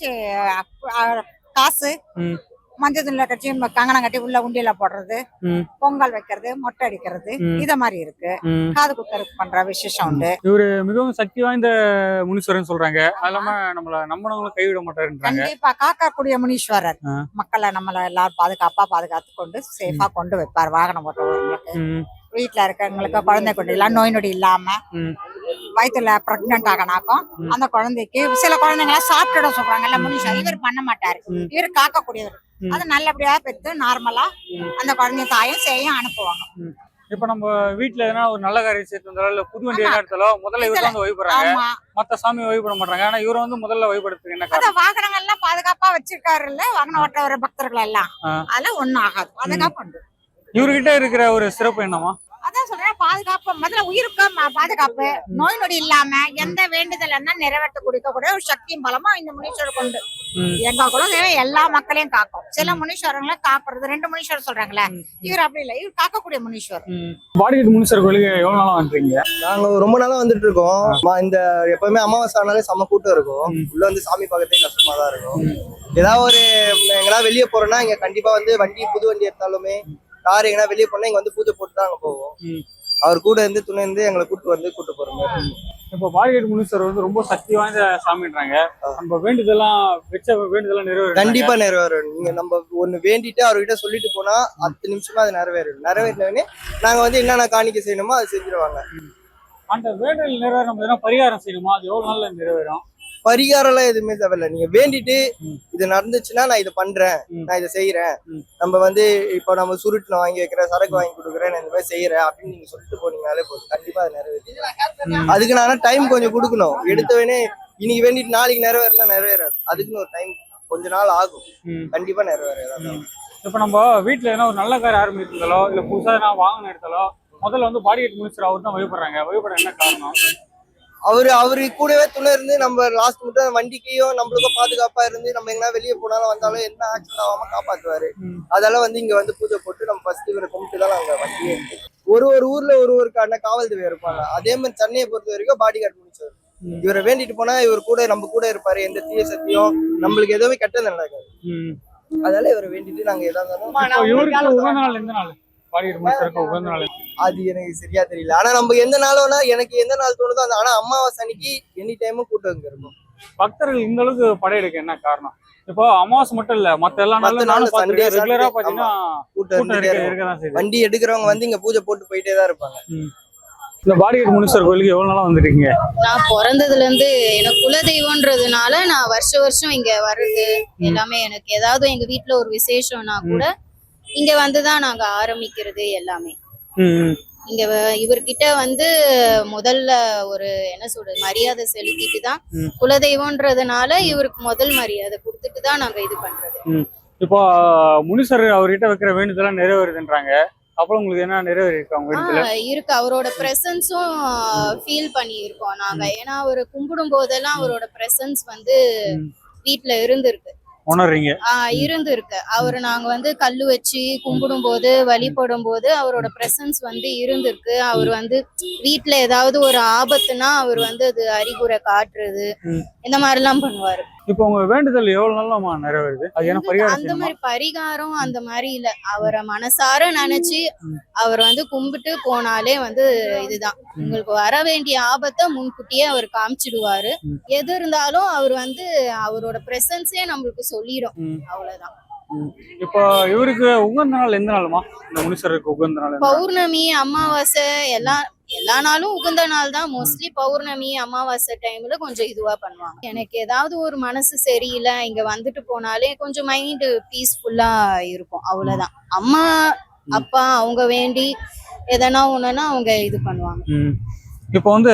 காசு, மஞ்சள் துணில கட்டி கங்கணம் கட்டி உள்ள உண்டியில போடுறது, பொங்கல் வைக்கிறது, மொட்டை அடிக்கிறது, இத மாதிரி இருக்கு. காது குத்தருக்கு பண்ற விசேஷம் உண்டு. இவரு மிகவும் சக்தி வாய்ந்த முனீஸ்வரன் சொல்றாங்க. அது இல்லாம நம்மள நம்பினவங்களும் கைவிட மாட்டாருன்றாங்க. கண்டிப்பா காக்கக்கூடிய முனீஸ்வரர் மக்களை நம்மள எல்லாரும் பாதுகாத்து கொண்டு சேஃபா கொண்டு வைப்பார். வாகனம் ஓட்டுறவங்களுக்கு, வீட்டுல இருக்கவங்களுக்கு, குழந்தை கொண்டு எல்லாம் நோய் நொடி இல்லாம வயிற்றுல பிரெக்னென்ட் ஆகனாக்கும் அந்த குழந்தைக்கு சில குழந்தைங்க எல்லாம் சாப்பிட்டுட சொல்றாங்கல்ல முனீஸ்வரர், இவர் பண்ண மாட்டாரு. இவர் காக்கக்கூடியவர். அது நல்லபடியா பெற்று நார்மலா அந்த குழந்தைய தாயும் செய்யும் அனுப்புவாங்க. இப்ப நம்ம வீட்டுல எதனா ஒரு நல்ல காரியம் சேர்த்து வந்தாலும் இல்ல புது வண்டி எடுத்தாலோ முதல்ல இவர் வந்து வழிபடுறாங்க. மத்த சாமி வழிபட மாட்டாங்க. ஆனா இவரை வந்து முதல்ல வழிபடுறதுக்கு என்ன காரணம்? வாகனங்கள் எல்லாம் பாதுகாப்பா வச்சிருக்காரு இல்ல, வாகனம் ஓட்டுற பக்தர்கள் எல்லாம், அதெல்லாம் ஒண்ணும் ஆகாது. பாதுகாப்பு உண்டு. இவர்கிட்ட இருக்கிற ஒரு சிறப்பு என்னமா? அதான் சொல்றேன், பாதுகாப்பு முதல்ல உயிருக்கு பாதுகாப்பு, நோய் நொடி இல்லாம எந்த வேண்டுதல் என்ன நிறைவேற்ற கொடுக்கக்கூடிய ஒரு சக்தியும் பலமா இந்த முனீஸ்வரர் கொண்டு எங்க குலதெய்வம் எல்லா மக்களையும் காக்கும். சில முனீஸ்வரங்களை காக்குறது 2 முனீஸ்வரர் சொல்றாங்களே, இவர் அப்படி இல்லை, இவர் காக்கக்கூடிய முனீஸ்வரர். பாடிகாட் முனீஸ்வரர் கோயிலுக்கு எவ்வளவு நாளா வந்துட்டீங்க? நாங்க ரொம்ப நாளா வந்துட்டு இருக்கோம். இந்த எப்பவுமே அமாவாசை ஆனாலே செம்ம கூட்டம் இருக்கும். உள்ள வந்து சாமி பார்க்கறதே கஷ்டமா தான் இருக்கும். ஏதாவது ஒரு எங்கெல்லாம் வெளியே போறோம்னா இங்க கண்டிப்பா வந்து வண்டி புது வண்டி எடுத்தாலுமே கார் எங்கன்னா வெளியே போனா இங்க வந்து பூஜை போட்டு தான் அங்க போவோம். அவர் கூட இருந்து துணை இருந்து எங்களை கூட்டு போறோம். இப்ப பாடிகாட் முனீஸ்வரர் வந்து ரொம்ப சக்தி வாய்ந்த சாமின்றாங்க. நம்ம வேண்டுதெல்லாம் வச்ச வேண்டுதெல்லாம் நிறைவேறும். கண்டிப்பா நிறைவேறும். நீங்க நம்ம ஒண்ணு வேண்டிட்டு அவர்கிட்ட சொல்லிட்டு போனா 10 நிமிஷமா அது நிறைவேறினே நாங்க வந்து என்னென்ன காணிக்கை செய்யணுமோ அது செஞ்சிருவாங்க. அந்த வேண்டுதல் நிறைவேற நம்ம எதனா பரிகாரம் செய்யணுமா? அது எவ்வளவு நாள்ல நிறைவேறும்? பரிகாரம் எல்லாம் எதுவுமே தேவையில்ல. நீங்க வேண்டிட்டு இது நடந்துச்சுன்னா நான் இதை பண்றேன், நான் இதை செய்யறேன், நம்ம வந்து இப்போ நம்ம சுருட்டு வாங்கி வைக்கிறேன், சரக்கு வாங்கி கொடுக்குறேன், நான் இந்த மாதிரி செய்யறேன் அப்படின்னு நீங்க சொல்லிட்டு போனீங்கனாலே போதும், கண்டிப்பா அது நிறைவேறும். அதுக்கு நான் டைம் கொஞ்சம் கொடுக்கணும். எடுத்தவனே இன்னைக்கு வேண்டிட்டு நாளைக்கு நிறைவேறாது. அதுக்குன்னு ஒரு டைம் கொஞ்ச நாள் ஆகும். கண்டிப்பா நிறைவேறாது. இப்ப நம்ம வீட்டுல எதனா ஒரு நல்ல கார் ஆரம்பிச்சிருந்தாலோ இல்ல புதுசா நான் வாகனம் எடுத்தாலோ முதல்ல வந்து பாடிகேட் முனிசர் அவர் தான் வழிபடுற என்ன காரணம்? அவரு கூடவே துணை இருந்து நம்ம லாஸ்ட் மட்டும் வண்டிக்கையும் நம்மளுக்கும் பாதுகாப்பா இருந்து நம்ம எங்கன்னா வெளியே போனாலும் வந்தாலும் என்ன ஆக்சிடென்ட் ஆகாம காப்பாத்துவாரு. அதெல்லாம் வந்து இங்க வந்து பூஜை போட்டு நம்ம ஃபர்ஸ்ட் இவரை கும்பிட்டு தான் நாங்க வண்டியே ஒரு ஊர்ல ஒருவருக்கான காவல் தேவை இருப்பாங்க. அதே மாதிரி சென்னையை பொறுத்த வரைக்கும் பாடிகார்டு முடிச்சவர். இவரை வேண்டிட்டு போனா இவர் கூட நம்ம கூட இருப்பாரு. எந்த தீய சத்தியம் நம்மளுக்கு எதுவுமே கெட்டது நடக்காது. அதனால இவரை வேண்டிட்டு நாங்க இவருக்கு உகந்த நாள் எந்த நாள்? பாடிகேட் முனிசருக்கு உகந்த நாள் அது எனக்கு சரியா தெரியல. ஆனா நம்ம எந்த நாளோனா எனக்கு எந்த நாள் தோணுதோ அந்த, ஆனா அமாவாசை அன்னைக்கு எனி டைமும் கூட்டம் இங்க இருக்கும். பக்தர்கள் இந்த அளவுக்கு படையெடுக்க என்ன காரணம்? இப்போ அமாவாசை மட்டும் இல்ல, மத்த எல்லா நாளும் நானும் பாத்துருக்கேன். ரெகுலரா பாத்தீங்கன்னா கூட்டம் இருக்கதான் செய்யுது. வண்டி எடுக்கிறவங்க வந்து இங்க பூஜை போட்டு போயிட்டே தான் இருப்பாங்க. இந்த பாடிகேட் முனிசர் கோயிலுக்கு எவ்வளவு நாளா வந்துருக்கீங்க? நான் பிறந்ததுல இருந்து எனக்கு குலதெய்வம்ன்றதுனால நான் வருஷம் இங்க வர்றது எல்லாமே. எனக்கு ஏதாவது எங்க வீட்டுல ஒரு விசேஷம்னா கூட இங்க வந்துதான் நாங்க ஆரம்பிக்கிறது எல்லாமே. இங்க இவர்கிட்ட வந்து முதல்ல ஒரு என்ன சொல்றது மரியாதை செலுத்திட்டு தான், குலதெய்வம்ன்றதுனால இவருக்கு முதல் மரியாதை கொடுத்துட்டு தான் நாங்க இது பண்றது. இப்போ முனிசர் அவர்கிட்ட வைக்கிற வேண்டுதெல்லாம் நிறைவேறுதுன்றாங்க. அப்புறம் உங்களுக்கு என்ன நிறைவேறிருக்கு அவங்க வீட்டுல? இருக்கு, அவரோட பிரசன்ஸும் ஃபீல் பண்ணி இருக்கோம் நாங்க. ஏன்னா அவரு கும்பிடும் போதெல்லாம் அவரோட பிரசன்ஸ் வந்து வீட்டுல இருந்திருக்கு, உணர்றீங்க? இருந்திருக்கு. அவரு நாங்க வந்து கல்லு வச்சு கும்பிடும் போது வழிபடும் போது அவரோட பிரசன்ஸ் வந்து இருந்திருக்கு. அவர் வந்து வீட்டுல ஏதாவது ஒரு ஆபத்துனா அவர் வந்து அது அறிகுறை காட்டுறது இந்த மாதிரி எல்லாம் பண்ணுவாரு. இப்போ உங்க வேண்டுதல் எவ்வளவு நாளா நிறைவேறுது? அது என்ன பரிகாரம்? அந்த மாதிரி பரிகாரம் அந்த மாதிரி இல்ல, அவரை மனசார நினைச்சு அவர் வந்து கும்பிட்டு போனாலே வந்து இதுதான். உங்களுக்கு வர வேண்டிய ஆபத்தை முன்கூட்டியே அவர் காமிச்சிடுவாரு. எது இருந்தாலும் அவர் வந்து அவரோட பிரசன்ஸே நம்மளுக்கு சொல்லிடும், அவ்வளவுதான். இப்போ இவருக்கு உகந்த நாள் எந்த நாளுமா? இந்த முனிசருக்கு உகந்த நாள் பௌர்ணமி, அமாவாசை, எல்லா நாளும் உகந்த நாள் தான். மோஸ்ட்லி பௌர்ணமி அமாவாசை டைம்ல கொஞ்சம் இதுவா பண்ணுவாங்க. எனக்கு ஏதாவது ஒரு மனசு சரியில்லை இங்க வந்துட்டு போனாலே கொஞ்சம் மைண்ட் பீஸ்ஃபுல்லா இருக்கும், அவ்வளவுதான். அம்மா அப்பா அவங்க வேண்டி எதனா ஒண்ணுன்னா அவங்க இது பண்ணுவாங்க. இப்போ வந்து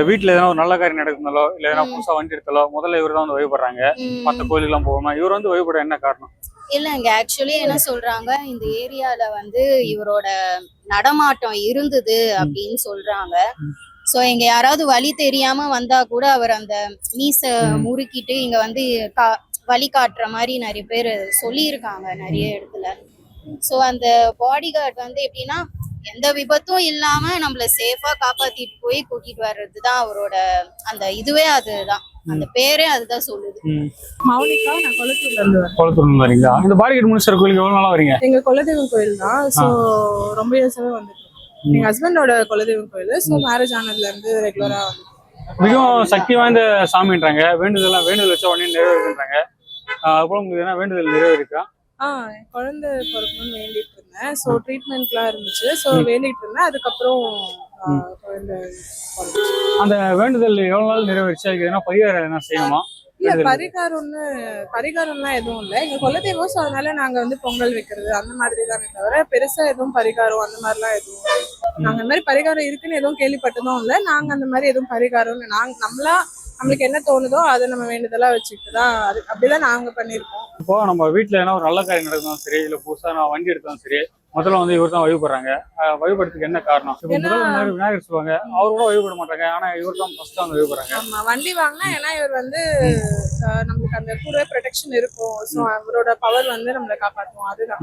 வீட்டுல எதனா ஒரு நல்ல காரியம் நடக்குதுனாலோ இல்ல எதனா புதுசா வண்டி எடுத்தாலோ முதல்ல இவர் தான் வந்து வழிபடுறாங்க. மத்த கோயிலுக்கு எல்லாம் போகாம இவர் வந்து வழிபட என்ன காரணம்? இல்லைங்க, ஆக்சுவலி என்ன சொல்றாங்க, இந்த ஏரியால வந்து இவரோட நடமாட்டம் இருந்தது அப்படின்னு சொல்றாங்க. சோ இங்க யாராவது வழி தெரியாம வந்தா கூட அவர் அந்த மீச முறுக்கிட்டு இங்க வந்து வழி காட்டுற மாதிரி நிறைய பேர் சொல்லியிருக்காங்க நிறைய இடத்துல. சோ அந்த பாடி கார்டு வந்து எப்படின்னா எந்த விபத்தும் இல்லாம நம்மள சேஃபா காப்பாத்திட்டு போய் கூட்டிட்டு வர்றதுதான் அவரோட அந்த இதுவே, அதுதான் அந்த பேரே அதுதான் சொல்லுது. மௌனிகா, நான் கொளத்தூர்ல இருந்து வரேன். கொளத்தூர்ல வரீங்களா? இந்த பாடிகேட் முனிசர் கோயிலுக்கு எவ்வளவு நாளா வரீங்க? எங்க குலதெய்வம் கோயில் தான். சோ ரொம்ப இயர்ஸாவே வந்துட்டு எங்க ஹஸ்பண்டோட குலதெய்வம் கோயில். சோ மேரேஜ் ஆனதுல இருந்து ரெகுலரா வந்து மிகவும் சக்தி வாய்ந்த சாமின்றாங்க. வேண்டுதல் வச்ச உடனே நிறைவேறுன்றாங்க. அப்புறம் உங்களுக்கு என்ன வேண்டுதல் நிறைவேறிக்கா? குழந்தை பிறக்கணும்னு வேண்டிட்டு இருந்தேன். ஸோ ட்ரீட்மெண்ட்லாம் இருந்துச்சு. ஸோ வேண்டிட்டு இருந்தேன். அதுக்கப்புறம் குழந்தை அந்த வேண்டுதல் எவ்வளவு நாள் நிறைவேறிச்சு? அதுக்கு எதனா பரிகாரம் என்ன செய்யணுமா? இல்ல பரிகாரம்லாம் எதுவும் இல்லை. எங்க குலதெய்வம். ஸோ அதனால நாங்க வந்து பொங்கல் வைக்கிறது அந்த மாதிரி தானே தவிர பெருசா எதுவும் பரிகாரம் அந்த மாதிரிலாம் எதுவும் நாங்க அந்த மாதிரி பரிகாரம் இருக்குன்னு எதுவும் கேள்விப்பட்டதும் இல்லை. நாங்க அந்த மாதிரி எதுவும் பரிகாரம் நம்மளுக்கு என்ன தோணுதோ அதை நம்ம வேண்டுதலா வச்சுக்கிட்டு தான் அப்படிதான் நாங்க பண்ணிருக்கோம். இப்போ நம்ம வீட்டுல ஏன்னா ஒரு நல்ல காரியம் நடந்தாலும் சரி, இல்ல புதுசா நான் வண்டி எடுத்தாலும் சரி, முதல்ல வந்து இவர் தான் வழிபடுறாங்க. வழிபடுறதுக்கு என்ன காரணம்? இப்போ முதல்ல விநாயகர் சொல்லுவாங்க, அவரு கூட வழிபட மாட்டாங்க. ஆனா இவர் தான் ஃபர்ஸ்ட் வந்து வழிபடுறாங்க. ஆமா, வண்டி வாங்கினா ஏன்னா இவர் வந்து நம்மளுக்கு அந்த கூட ப்ரொடெக்ஷன் இருக்கும். ஸோ அவரோட பவர் வந்து நம்மளை காப்பாற்றுவோம். அதுதான்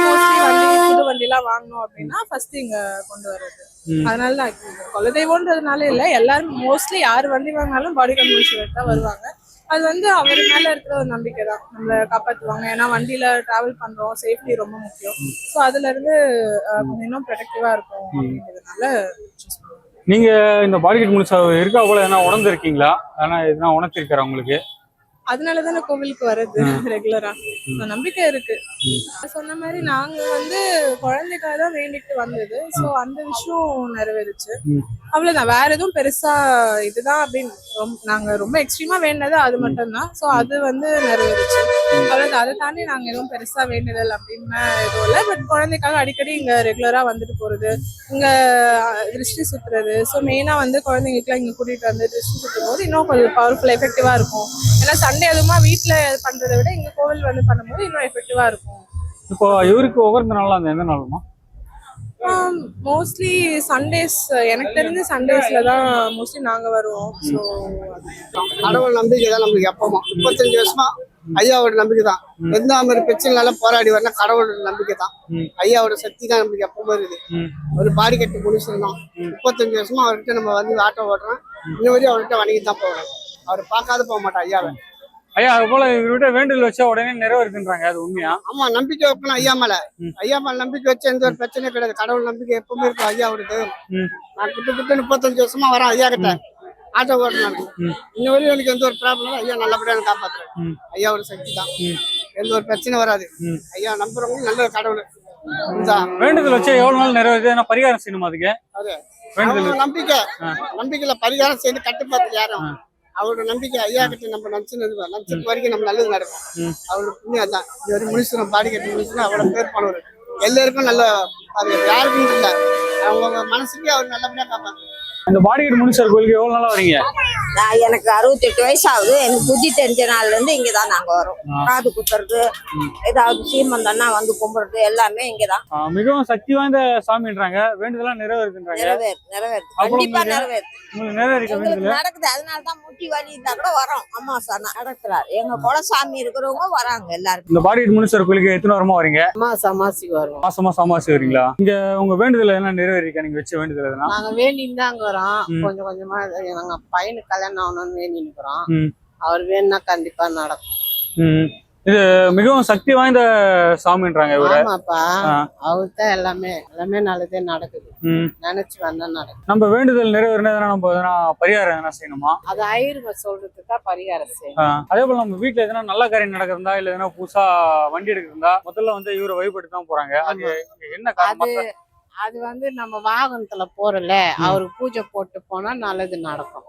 மோஸ்ட்லி புது வண்டி எல்லாம் வாங்கணும் அப்படின்னா ஃபர்ஸ்ட் இங்க கொண்டு வர்றது. அதனால தான் குலதெய்வம்ன்றதுனால இல்லை, எல்லாரும் மோஸ்ட்லி யார் வண்டி வாங்கினாலும் பாடிகார்டு முனிசர் தான் வருவாங்க. அது வந்து அவர் மேல இருக்கிற ஒரு நம்பிக்கை தான், நம்மளை காப்பாற்றுவாங்க. ஏன்னா வண்டியில டிராவல் பண்றோம், சேஃப்டி ரொம்ப முக்கியம். ஸோ அதுல இருந்து இன்னும் ப்ரொடெக்டிவா இருக்கும் அப்படிங்கிறதுனால நீங்க இந்த பாடிகார்டு முனிசர் இருக்கா போல எதனா உணர்ந்திருக்கீங்களா? ஆனா எதனா உணர்த்திருக்காரு உங்களுக்கு? அதனாலதானே கோவிலுக்கு வர்றது ரெகுலரா. நம்பிக்கை இருக்கு. சொன்ன மாதிரி நாங்க வந்து குழந்தைக்காக தான் வேண்டிட்டு வந்தது. சோ அந்த விஷயம் நிறைவேறுச்சு, அவ்வளவுதான். வேற எதுவும் பெருசா இதுதான் அப்படின்னு நாங்க ரொம்ப எக்ஸ்ட்ரீமா வேண்டது அது மட்டும்தான். சோ அது வந்து நிறைவேறுச்சு, அவ்வளவுதான். அதை தாண்டி நாங்க எதுவும் பெருசா வேண்டுதல் அப்படின்னு எதுவும் இல்லை. பட் குழந்தைக்காக அடிக்கடி இங்க ரெகுலரா வந்துட்டு போறது, இங்க திருஷ்டி சுத்துறது. ஸோ மெயினா வந்து குழந்தைங்களுக்குலாம் இங்க கூட்டிட்டு வந்து திருஷ்டி சுத்தும் போது இன்னும் கொஞ்சம் பவர்ஃபுல் எஃபெக்டிவா இருக்கும். ஏன்னா சண்டே அதுமா வீட்டுல பண்றதை விட இங்க கோவில் வந்து பண்ணும்போது இன்னும் எஃபெக்டிவா இருக்கும். இப்போ இவருக்கு உகந்த நாள் அந்த எந்த நாளுமா? மோஸ்ட்லி சண்டேஸ், எனக்கு தெரிஞ்ச சண்டேஸ்ல தான் மோஸ்ட்லி நாங்க வருவோம். ஸோ கடவுள் நம்பிக்கை தான் நம்மளுக்கு எப்பவும் 35 வருஷமா ஐயாவோட நம்பிக்கை தான். எந்த மாதிரி பிரச்சனைனால போராடி வரலாம் கடவுளோட நம்பிக்கை தான். ஐயாவோட சக்தி தான் நம்மளுக்கு எப்பவுமே இருக்குது. ஒரு பாடி கட்டு முனிசன் தான். 35 வருஷமா அவர்கிட்ட நம்ம வந்து ஆட்டோ ஓட்டுறோம். இன்ன வரையும் அவர்கிட்ட வணங்கி தான் போகிறோம். அவர் பார்க்காத போக மாட்டோம் ஐயாவை. ஐயா அது போல இவர்கிட்ட வேண்டுதல் வச்சா உடனே நிறைவேறுதுன்றாங்க, அது உண்மையா? ஆமா, நம்பிக்கை வைக்கணும் ஐயா மேல. ஐயா மேல நம்பிக்கை வச்சா எந்த ஒரு பிரச்சனையும் கிடையாது. கடவுள் நம்பிக்கை எப்பவுமே இருக்கும் ஐயாவோடது. நான் கிட்ட 35 வருஷமா வரேன் ஐயா கிட்ட ஆட்டோ ஓட்டணும். இன்ன வரையும் எனக்கு எந்த ஒரு ப்ராப்ளம் ஐயா நல்லபடியா எனக்கு காப்பாத்துறேன். ஐயாவோட சக்தி தான். எந்த ஒரு பிரச்சனை வராது. ஐயா நம்புறவங்க நல்ல கடவுள். வேண்டுதல் வச்சா எவ்வளவு நாள் நிறைவேறுது? ஏன்னா பரிகாரம் செய்யணுமா அதுக்கு? நம்பிக்கையில பரிகாரம் செய்து கட்டுப்பாட்டு யாரும் அவரோட நம்பிக்கை ஐயா கிட்ட நம்ம நினைச்சு வரைக்கும் நம்ம நல்லது நடக்கும். அவரோட புண்ணியம் தான். இது வரைக்கும் முடிச்சுடும் பாடி கட்டி முடிச்சுன்னா அவ்வளவு பேர் பண்ணுவாரு. எல்லாருக்கும் நல்ல யாருக்கும் இல்லை, அவங்க மனசுக்கே அவர் நல்லபடியா காப்பாங்க. இந்த பாடிகேட் முனீஸ்வரர் கோயிலுக்கு எவ்வளவு நாளா வரீங்க? எனக்கு 68 வயசு ஆகுது. எனக்கு புத்தி தெரிஞ்ச நாள்ல இருந்து இங்கதான் நாங்க வரோம். காது குத்துறது, ஏதாவது சீமந்தம்னா வந்து கும்பிடுறது எல்லாமே இங்கதான். மிகவும் சக்தி வாய்ந்த சாமின்றாங்க, வேண்டுதலாம் நிறைவேறுதுன்றாங்க. நிறைவேறு கண்டிப்பா நிறைவேறு. உங்களுக்கு நிறைவேறிக்க வேண்டுதல் நடக்குது. அதனாலதான் முட்டி வலி இருந்தா கூட வரோம். அம்மா சார் நடத்துறாரு. எங்க குலசாமி இருக்கிறவங்க வராங்க எல்லாரும். இந்த பாடிகேட் முனீஸ்வரர் கோயிலுக்கு எத்தனை வாரமா வரீங்க? மாசிக்கு வரும். மாசமா சமாசி வரீங்களா? இங்க உங்க வேண்டுதல் என்ன நிறைவேறிக்கா? நீங்க வச்ச வேண்டுதல் எதுனா? நாங்க வேண்டின்னு தான் அங்க வரோம். கொஞ்சம் கொஞ்சமா நாங்க பையனுக்கு கல்யாணம் ஆகணும்னு வேண்டி நிக்கிறோம். அவர் வேணும்னா கண்டிப்பா நடக்கும். இது மிகவும் சக்தி வாய்ந்த சாமின்றாங்க இவரு. ஆமாப்பா, அவர்தான் எல்லாமே நல்லதே நடக்குது. நினைச்சு வந்தா நடக்கும். நம்ம வேண்டுதல் நிறைவேறினா நம்ம எதனா பரிகாரம் எதனா செய்யணுமா? அது ஆயிருங்க சொல்றதுக்கா பரிகாரம் செய்யணும். அதே போல நம்ம வீட்டுல எதனா நல்ல காரியம் நடக்கிறதா இல்ல எதனா புதுசா வண்டி எடுக்கிறதா முதல்ல வந்து இவரை வழிபட்டு தான் போறாங்க. அது என்ன காரணம்? அது வந்து நம்ம வாகனத்துல போறல, அவருக்கு பூஜை போட்டு போனா நல்லது நடக்கும்.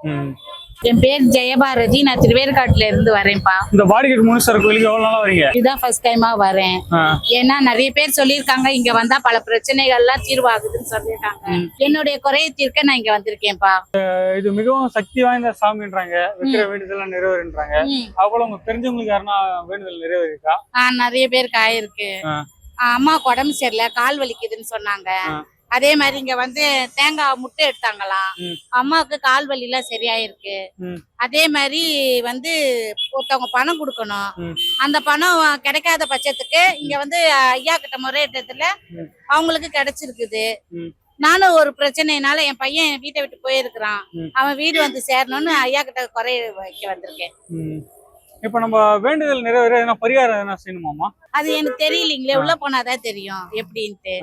என் பேர் ஜெயபாரதி, நான் திருவேற்காட்டுல இருந்து வரேன்ப்பா. இந்த பாடிகேட் முனீஸ்வரர் கோயிலுக்கு எவ்வளவு நாளா வரீங்க? இதுதான் ஃபர்ஸ்ட் டைமா வரேன். ஏன்னா நிறைய பேர் சொல்லியிருக்காங்க இங்க வந்தா பல பிரச்சனைகள்லாம் தீர்வாகுதுன்னு சொல்லியிருக்காங்க. என்னுடைய குறையை தீர்க்க நான் இங்க வந்திருக்கேன்ப்பா. இது மிகவும் சக்தி வாய்ந்த சாமின்றாங்க, வைக்கிற வேண்டுதல் நிறைவேறுன்றாங்க. அவ்வளவு உங்களுக்கு தெரிஞ்சவங்களுக்கு யாருன்னா வேண்டுதல் நிறைவேறிருக்கா? நிறைய பேருக்கு ஆயிருக்கு. அம்மாவுக்கு உடம்பு சரியில்லை, கால் வலிக்குதுன்னு சொன்னாங்க. அதே மாதிரி இங்க வந்து தேங்காய் முட்டை எடுத்தாங்களாம், அம்மாவுக்கு கால் வலி எல்லாம் சரியாயிருக்கு. அதே மாதிரி வந்து ஒருத்தவங்க பணம் கொடுக்கணும், அந்த பணம் கிடைக்காத பட்சத்துக்கு இங்க வந்து ஐயா கிட்ட முறையிட்டதுல அவங்களுக்கு கிடைச்சிருக்குது. நானும் ஒரு பிரச்சனைனால என் பையன் என் வீட்டை விட்டு போயிருக்கிறான், அவன் வீடு வந்து சேரணும்னு ஐயா கிட்ட குறை வைக்க வந்திருக்கேன். இப்ப நம்ம வேண்டுதல் நிறைவேற எதனா பரிகாரம் எதனா செய்யணுமாமா? அது எனக்கு தெரியலீங்களே, உள்ள போனாதான் தெரியும் எப்படின்ட்டு.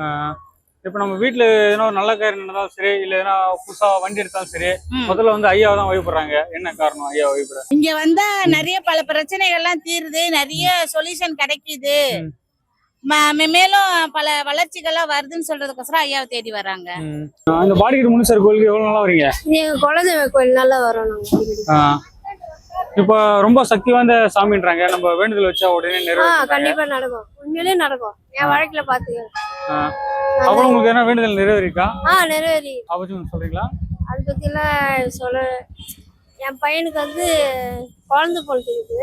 இப்ப நம்ம வீட்டுல எதனா ஒரு நல்ல காரியம் நடந்தாலும் சரி, இல்ல எதனா புதுசா வண்டி எடுத்தாலும் சரி, முதல்ல வந்து ஐயாவை தான் வழிபடுறாங்க. என்ன காரணம் ஐயா வழிபடுற? இங்க வந்தா நிறைய பல பிரச்சனைகள்லாம் தீருது, நிறைய சொல்யூஷன் கிடைக்குது, மேலும் பல வளர்ச்சிகள்லாம் வருதுன்னு சொல்றதுக்கோசரம் ஐயாவை தேடி வர்றாங்க. இந்த பாடிகேட் முனீஸ்வரர் கோயிலுக்கு எவ்வளவு நாளா வரீங்க? குலதெய்வ கோயில் நல்லா வரும். இப்ப ரொம்ப சக்தி வாய்ந்த சாமின்றாங்க, நம்ம வேண்டுதல் வச்சா உடனே நிறைவேறும். கண்டிப்பா நடக்கும், உண்மையிலே நடக்கும். என் வாழ்க்கையில பாத்துக்கிறேன். அப்புறம் உங்களுக்கு என்ன வேண்டுதல் நிறைவேறிக்கா? நிறைவேறி. அப்படி சொல்றீங்களா? அதை பத்தி எல்லாம் சொல்ல, என் பையனுக்கு வந்து குழந்தை பிறந்துக்குது.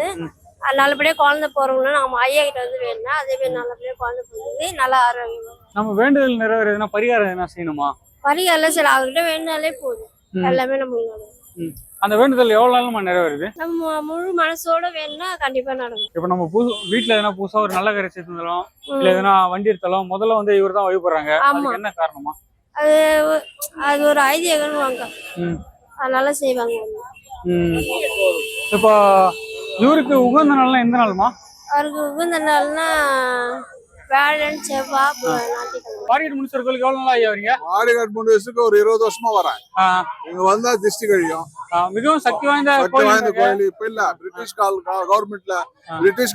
நல்லபடியா குழந்தை போறவங்கன்னா நம்ம ஐயா கிட்ட வந்து வேணும்னா அதே மாதிரி நல்லபடியா குழந்தை பிறந்தது நல்லா ஆரோக்கியமா. நம்ம வேண்டுதல் நிறைவேறதுன்னா பரிகாரம் என்ன செய்யணுமா? பரிகாரம் சரி, அவர்கிட்ட வேணுனாலே போதும், எல்லாமே நம்ம. அந்த வேண்டுதல் எவ்வளவு நாளுமா நிறைவேறுது? நம்ம முழு மனசோட வேணும்னா கண்டிப்பா நடக்கும். இப்ப நம்ம வீட்டுல எதனா புதுசா ஒரு நல்ல காரியம் செய்தாலும் இல்ல எதனா வண்டி எடுத்தாலும் முதல்ல வந்து இவர் தான் வழிபடுறாங்க. அதுக்கு என்ன காரணமா? அது ஒரு ஐதீகம்னு வாங்க, அதனால செய்வாங்க. இப்ப இவருக்கு உகந்த நாள்னா எந்த நாளுமா? அவருக்கு உகந்த நாள்னா வியாழன், செவ்வாய், பாடிகேட் முனீஸ்வரர் கோயிலுக்கு எவ்வளவு நாளா ஐயா வரீங்க? பாடிகேட் முனீஸ்வரருக்கு ஒரு 20 வருஷமா வரேன். இங்க வந்தா திருஷ்டி கழியும். மிகவும் சக்தி வாய்ந்த கோயில். இப்ப இல்ல, பிரிட்டிஷ்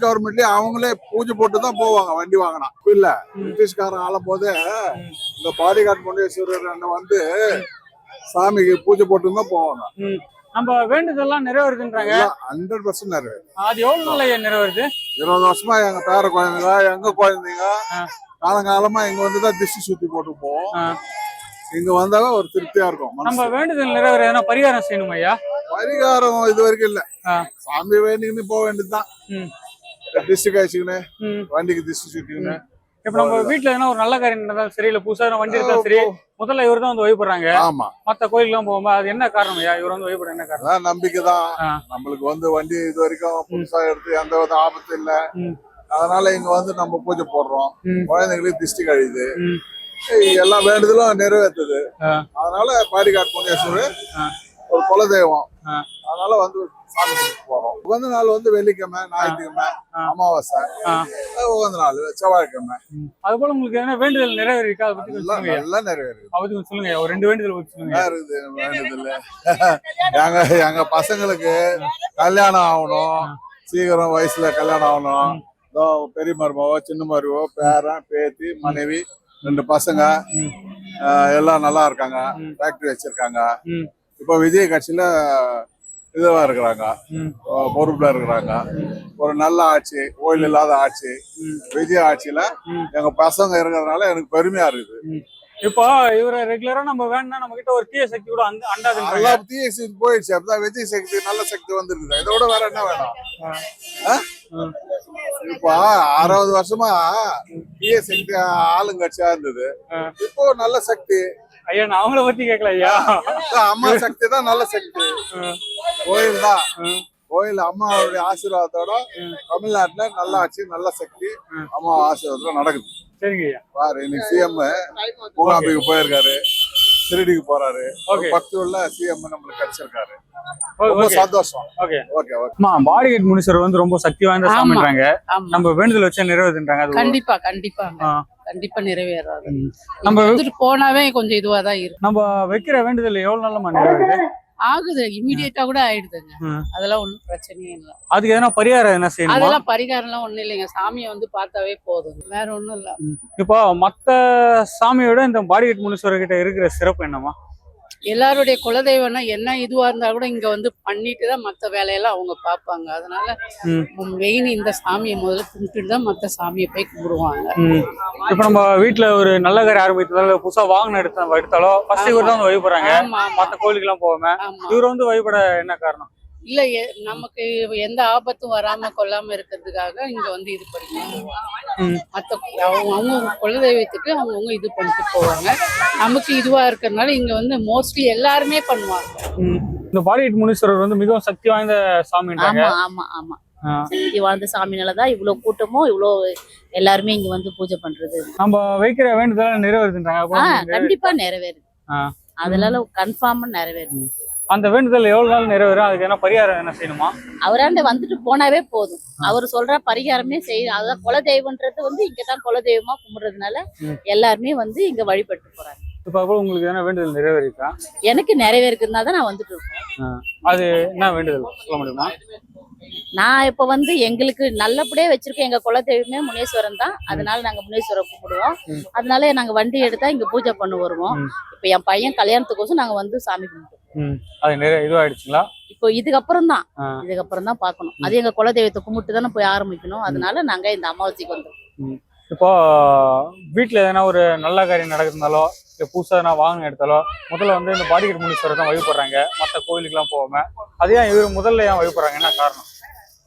கவர்மெண்ட்லயே அவங்களே பூஜை போட்டு தான் போவாங்க வண்டி வாங்கினா. இப்ப இல்ல, பிரிட்டிஷ்காரன் ஆளும் போதே இந்த பாடிகேட் முனீஸ்வரர் வந்து சாமிக்கு பூஜை போட்டு தான் போவாங்க. நம்ம வேண்டுதெல்லாம் நிறைவேறுதுன்றாங்க. 100% நிறைவேறு. அது எவ்வளவு நாள் ஐயா நிறைவேறுது? 20 வருஷமா எங்க பேர குழந்தைங்க, எங்க குழந்தைங்க காலங்காலமா இங்க வந்துதான் திருஷ்டி சுத்தி போட்டு போவோம். இங்க வந்தாவே ஒரு திருப்தியா இருக்கும். நம்ம வேண்டுதல் நிறைவேற எதனா பரிகாரம் செய்யணும் ஐயா? பரிகாரம் இது வரைக்கும் இல்ல, சாமி வேண்டிக்கின்னு போக வேண்டியதுதான். திருஷ்டி காய்ச்சிக்கின்னு வண்டிக்கு திருஷ்டி சுத்திக்கின்னு இப்ப நம்ம வீட்டுல எதனா ஒரு நல்ல காரியம் நடந்தாலும் சரி, இல்ல புதுசா வண்டி எடுத்தாலும் சரி, முதல்ல இவர் தான் வந்து வழிபடுறாங்க. ஆமா, மத்த கோயிலுக்கு போகும்போது அது என்ன காரணம் ஐயா? இவர் வந்து வழிபட என்ன காரணம்? அதான் நம்பிக்கை தான். ஆ. நம்மளுக்கு வந்து வண்டி இது வரைக்கும் புதுசா எடுத்து எந்த வித ஆபத்து இல்ல. ம். அதனால இங்க வந்து நம்ம பூஜை போடுறோம். ம். குழந்தைங்களுக்கு திஷ்டி கழியுது, ம். எல்லா வேண்டுதலும் நிறைவேற்றுது. ஆ. அதனால பாடிகாட் முனீஸ்வரர் ஆ. ஒரு குலதெய்வம். ஆ. அதனால வந்து சாமி கும்பிட்டு போறோம். உகந்த நாள் வந்து வெள்ளிக்கிழமை, ஞாயிற்றுக்கிழமை, ஆ. அமாவாசை, ஆ. உகந்த நாள் செவ்வாய்க்கிழமை அது போல உங்களுக்கு என்ன வேண்டுதல் நிறைவேறிக்கா? அதை பத்தி கொஞ்சம் எல்லாம் சொல்லுங்க ஐயா. நல்லா நிறைவேறுது. அதை பத்தி கொஞ்சம் சொல்லுங்க ஐயா. ஒரு 2 வேண்டுதல் பத்தி சொல்லுங்க ஐயா. இருக்குது வேண்டுதல். எங்க பசங்களுக்கு கல்யாணம் ஆகணும், சீக்கிரம் வயசுல கல்யாணம் ஆகணும். இதோ பெரிய மருமவோ, சின்ன மருமவோ, பேரன், பேத்தி, மனைவி, 2 பசங்க எல்லாம் நல்லா இருக்காங்க. ஃபேக்டரி வச்சிருக்காங்க. ம். இப்போ விஜய் கட்சியில இதுவா இருக்கிறாங்க, ம். பொறுப்புல இருக்கிறாங்க. ஒரு நல்ல ஆட்சி, கோயில் இல்லாத ஆட்சி, விஜய் ஆட்சியில எங்க பசங்க இருக்கிறதுனால எனக்கு பெருமையா இருக்குது. இப்போ இவரை ரெகுலரா நம்ம வேணும்னா நம்ம கிட்ட ஒரு தீய சக்தி கூட அண்டாதுன்றாங்க. எல்லாம் தீய சக்தி போயிடுச்சு. அப்பதான் விஜய் சக்தி நல்ல சக்தி வந்திருக்குது. இதோட வேற என்ன வேணும்? இப்போ 60 வருஷமா தீய சக்தி ஆளுங்கட்சியா இருந்தது. இப்போ நல்ல சக்தி. ஐயா நான் அவங்கள பத்தி கேட்கல ஐயா. அம்மா சக்தி தான் நல்ல சக்தி. கோயில் தான். கோயில் அம்மாவுடைய ஆசீர்வாதத்தோட தமிழ்நாட்டுல நல்ல ஆட்சி, நல்ல சக்தி அம்மா ஆசீர்வாதத்துல நடக்குது. சரிங்க ஐயா. பாரு, இன்னைக்கு சிஎம் மூகாம்பிக்கு போயிருக்காரு, திருடிக்கு போறாரு. பக்தி உள்ள சிஎம் நம்மளுக்கு கிடைச்சிருக்காரு. ரொம்ப சந்தோஷம். Okay okay okay. அம்மா பாடிகேட் முனீஸ்வரர் வந்து ரொம்ப சக்தி வாய்ந்த சாமின்றாங்க. நம்ம வேண்டுதல் வச்சா நிறைவேறுன்றாங்க. அது கண்டிப்பா கண்டிப்பா கண்டிப்பா நிறைவேறாது. நம்ம வந்துட்டு போனாவே கொஞ்சம் இதுவா தான் இருக்கும். நம்ம வைக்கிற வேண்டுதல் எவ்வளவு நாளமா நிறைவேறுது? ஆகுது, இமிடியேட்டா கூட ஆயிடுதுங்க. அதெல்லாம் ஒண்ணும் பிரச்சனையே இல்லை. அதுக்கு எதனா பரிகாரம் என்ன செய்யணும்? அதெல்லாம் பரிகாரம் எல்லாம் ஒண்ணும் இல்லைங்க. சாமியை வந்து பார்த்தாவே போதும், வேற ஒண்ணும் இல்ல. இப்போ மத்த சாமியோட இந்த பாடிகேட் முனீஸ்வரர் கிட்ட இருக்கிற சிறப்பு என்னமா? எல்லாருடைய குலதெய்வம்னா என்ன இதுவா இருந்தா கூட இங்க வந்து பண்ணிட்டு தான் மத்த வேலையெல்லாம் அவங்க பார்ப்பாங்க. அதனால மெயின் இந்த சாமியை முதல்ல கும்பிட்டுட்டு தான் மத்த சாமியை போய் கும்பிடுவாங்க. இப்ப நம்ம வீட்டுல ஒரு நல்ல காரியம் ஆரம்பித்ததால புதுசா வாகனம் எடுத்தாலோ ஃபர்ஸ்ட் இவர் தான் வந்து வழிபடுறாங்க. மத்த கோயிலுக்கு எல்லாம் போகாம இவர் வந்து வழிபட என்ன காரணம்? இல்ல நமக்கு எந்த ஆபத்தும் வராம கொல்லாம இருக்கிறதுக்காக இங்க வந்து இது பண்ணிட்டு மத்த அவங்க குலதெய்வத்துக்கு அவங்கவுங்க இது பண்ணிட்டு போவாங்க. நமக்கு இதுவா இருக்கிறதுனால இங்க வந்து மோஸ்ட்லி எல்லாருமே பண்ணுவாங்க. இந்த பாடிகேட் முனீஸ்வரர் வந்து மிகவும் சக்தி வாய்ந்த சாமின்றாங்க. ஆமா ஆமா சக்தி வாழ்ந்த சாமினாலதான் இவ்வளவு கூட்டமும் இவ்வளவு எல்லாருமே இங்க வந்து பூஜை பண்றது. நம்ம வைக்கிற வேண்டுதல் நிறைவேறுதுன்றாங்க. கண்டிப்பா நிறைவேறுது. அதனால கன்ஃபார்மா நிறைவேறுது. அந்த வேண்டுதல் எவ்வளவு நாள் நிறைவேறும்? அதுக்கு என்ன பரிகாரம் என்ன செய்யணுமா? அவராண்ட வந்துட்டு போனாவே போதும். அவர் சொல்ற பரிகாரமே செய்யணும். அதுதான் குலதெய்வம்ன்றது வந்து இங்கதான் குலதெய்வமா கும்பிடுறதுனால எல்லாருமே வந்து இங்க வழிபட்டு போறாங்க. இப்ப உங்களுக்கு என்ன வேண்டுதல் நிறைவேறிக்கா? எனக்கு நிறைவேறுக்குன்னா தான் நான் வந்துட்டு இருக்கேன். அது என்ன வேண்டுதல் சொல்ல முடியுமா? நான் இப்ப வந்து எங்களுக்கு நல்லபடியா வச்சிருக்கோம். எங்க குலதெய்வமே முனீஸ்வரன் தான். அதனால நாங்க முனீஸ்வரர் கும்பிடுவோம். அதனால நாங்க வண்டி எடுத்தா இங்க பூஜை பண்ண வருவோம். இப்ப என் பையன் கல்யாணத்துக்கோசம் நாங்க வந்து சாமி கும்பிடுவோம். அது நிறைய இதுவாயிடுச்சுங்களா? இப்போ இதுக்கப்புறம் தான் பாக்கணும். அது எங்க குலதெய்வத்தை கும்பிட்டு தானே போய் ஆரம்பிக்கணும். அதனால நாங்க இந்த அமாவாசைக்கு வந்தோம். இப்போ வீட்டுல எதனா ஒரு நல்ல காரியம் நடக்குதுனாலோ இல்ல புதுசா எதனா வாகனம் எடுத்தாலோ முதல்ல வந்து இந்த பாடிகேட் முனீஸ்வரர் தான் வழிபடுறாங்க. மத்த கோயிலுக்கு எல்லாம் போகாம அதே இவர் முதல்ல ஏன் வழிபடுறாங்க? என்ன காரணம்?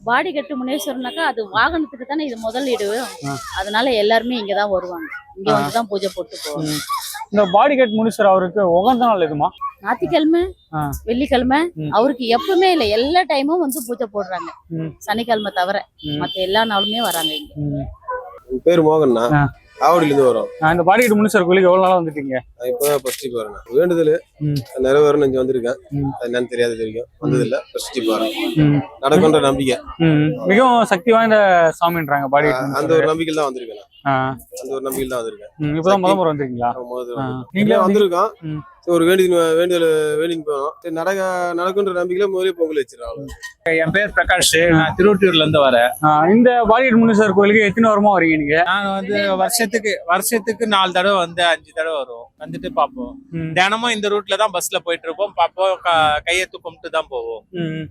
பாடிகேட் முனீஸ்வரனாக்கா அது வாகனத்துக்கு தானே இது முதலீடு. அதனால எல்லாருமே இங்கதான் வருவாங்க. இங்க வந்துதான் பூஜை போட்டு போவாங்க. இந்த பாடிகேட் முனீஸ்வரர் அவருக்கு உகந்த நாள் எதுமா? ஞாயிற்றுக்கிழமை, வெள்ளிக்கிழமை. அவருக்கு எப்பவுமே இல்லை, எல்லா டைமும் வந்து பூஜை போடுறாங்க. சனிக்கிழமை தவிர மத்த எல்லா நாளுமே வராங்க இங்க. பேரு மோகன்னா, ஆவடியில இருந்து வரோம். இந்த பாடிகேட் முனீஸ்வரர் கோயிலுக்கு எவ்வளவு நாளா வந்துட்டீங்க? இப்பதான் ஃபர்ஸ்ட் போறேன். வேண்டுதல் நிறைவேறணும் இங்க வந்திருக்கேன். அது என்னன்னு தெரியாது, தெரியும் வந்தது இல்ல. ஃபர்ஸ்ட் போறேன், நடக்கும்ன்ற நம்பிக்கை. மிகவும் சக்தி வாய்ந்த சாமின்றாங்க பாடிகேட். அந்த ஒரு நம்பிக்கையில் தான் வந்திருக்கேன். அந்த ஒரு நம்பிக்கையில் தான் வந்திருக்கேன். இப்பதான் முதல் வந்திருக்கீங்களா? நீங்களே வந்திருக்கோம். ஒரு வேண்டுதல் வேண்டின்னு போனோம். சரி நடக்குன்ற நம்பிக்கையில முதலே பொங்கல் வச்சிருக்காங்க. என் பேர் பிரகாஷ், நான் திருவொற்றியூர்ல இருந்து வரேன். இந்த பாடிகேட் முனீஸ்வரர் கோயிலுக்கு எத்தனை வருமா வரீங்க நீங்க? நான் வந்து வருஷத்துக்கு 4 தடவை வந்து 5 தடவை வரும். வந்துட்டு பார்ப்போம். தினமும் இந்த ரூட்ல தான் பஸ்ல போயிட்டு இருப்போம். பார்ப்போம், கையெத்து கும்பிட்டு தான் போவோம்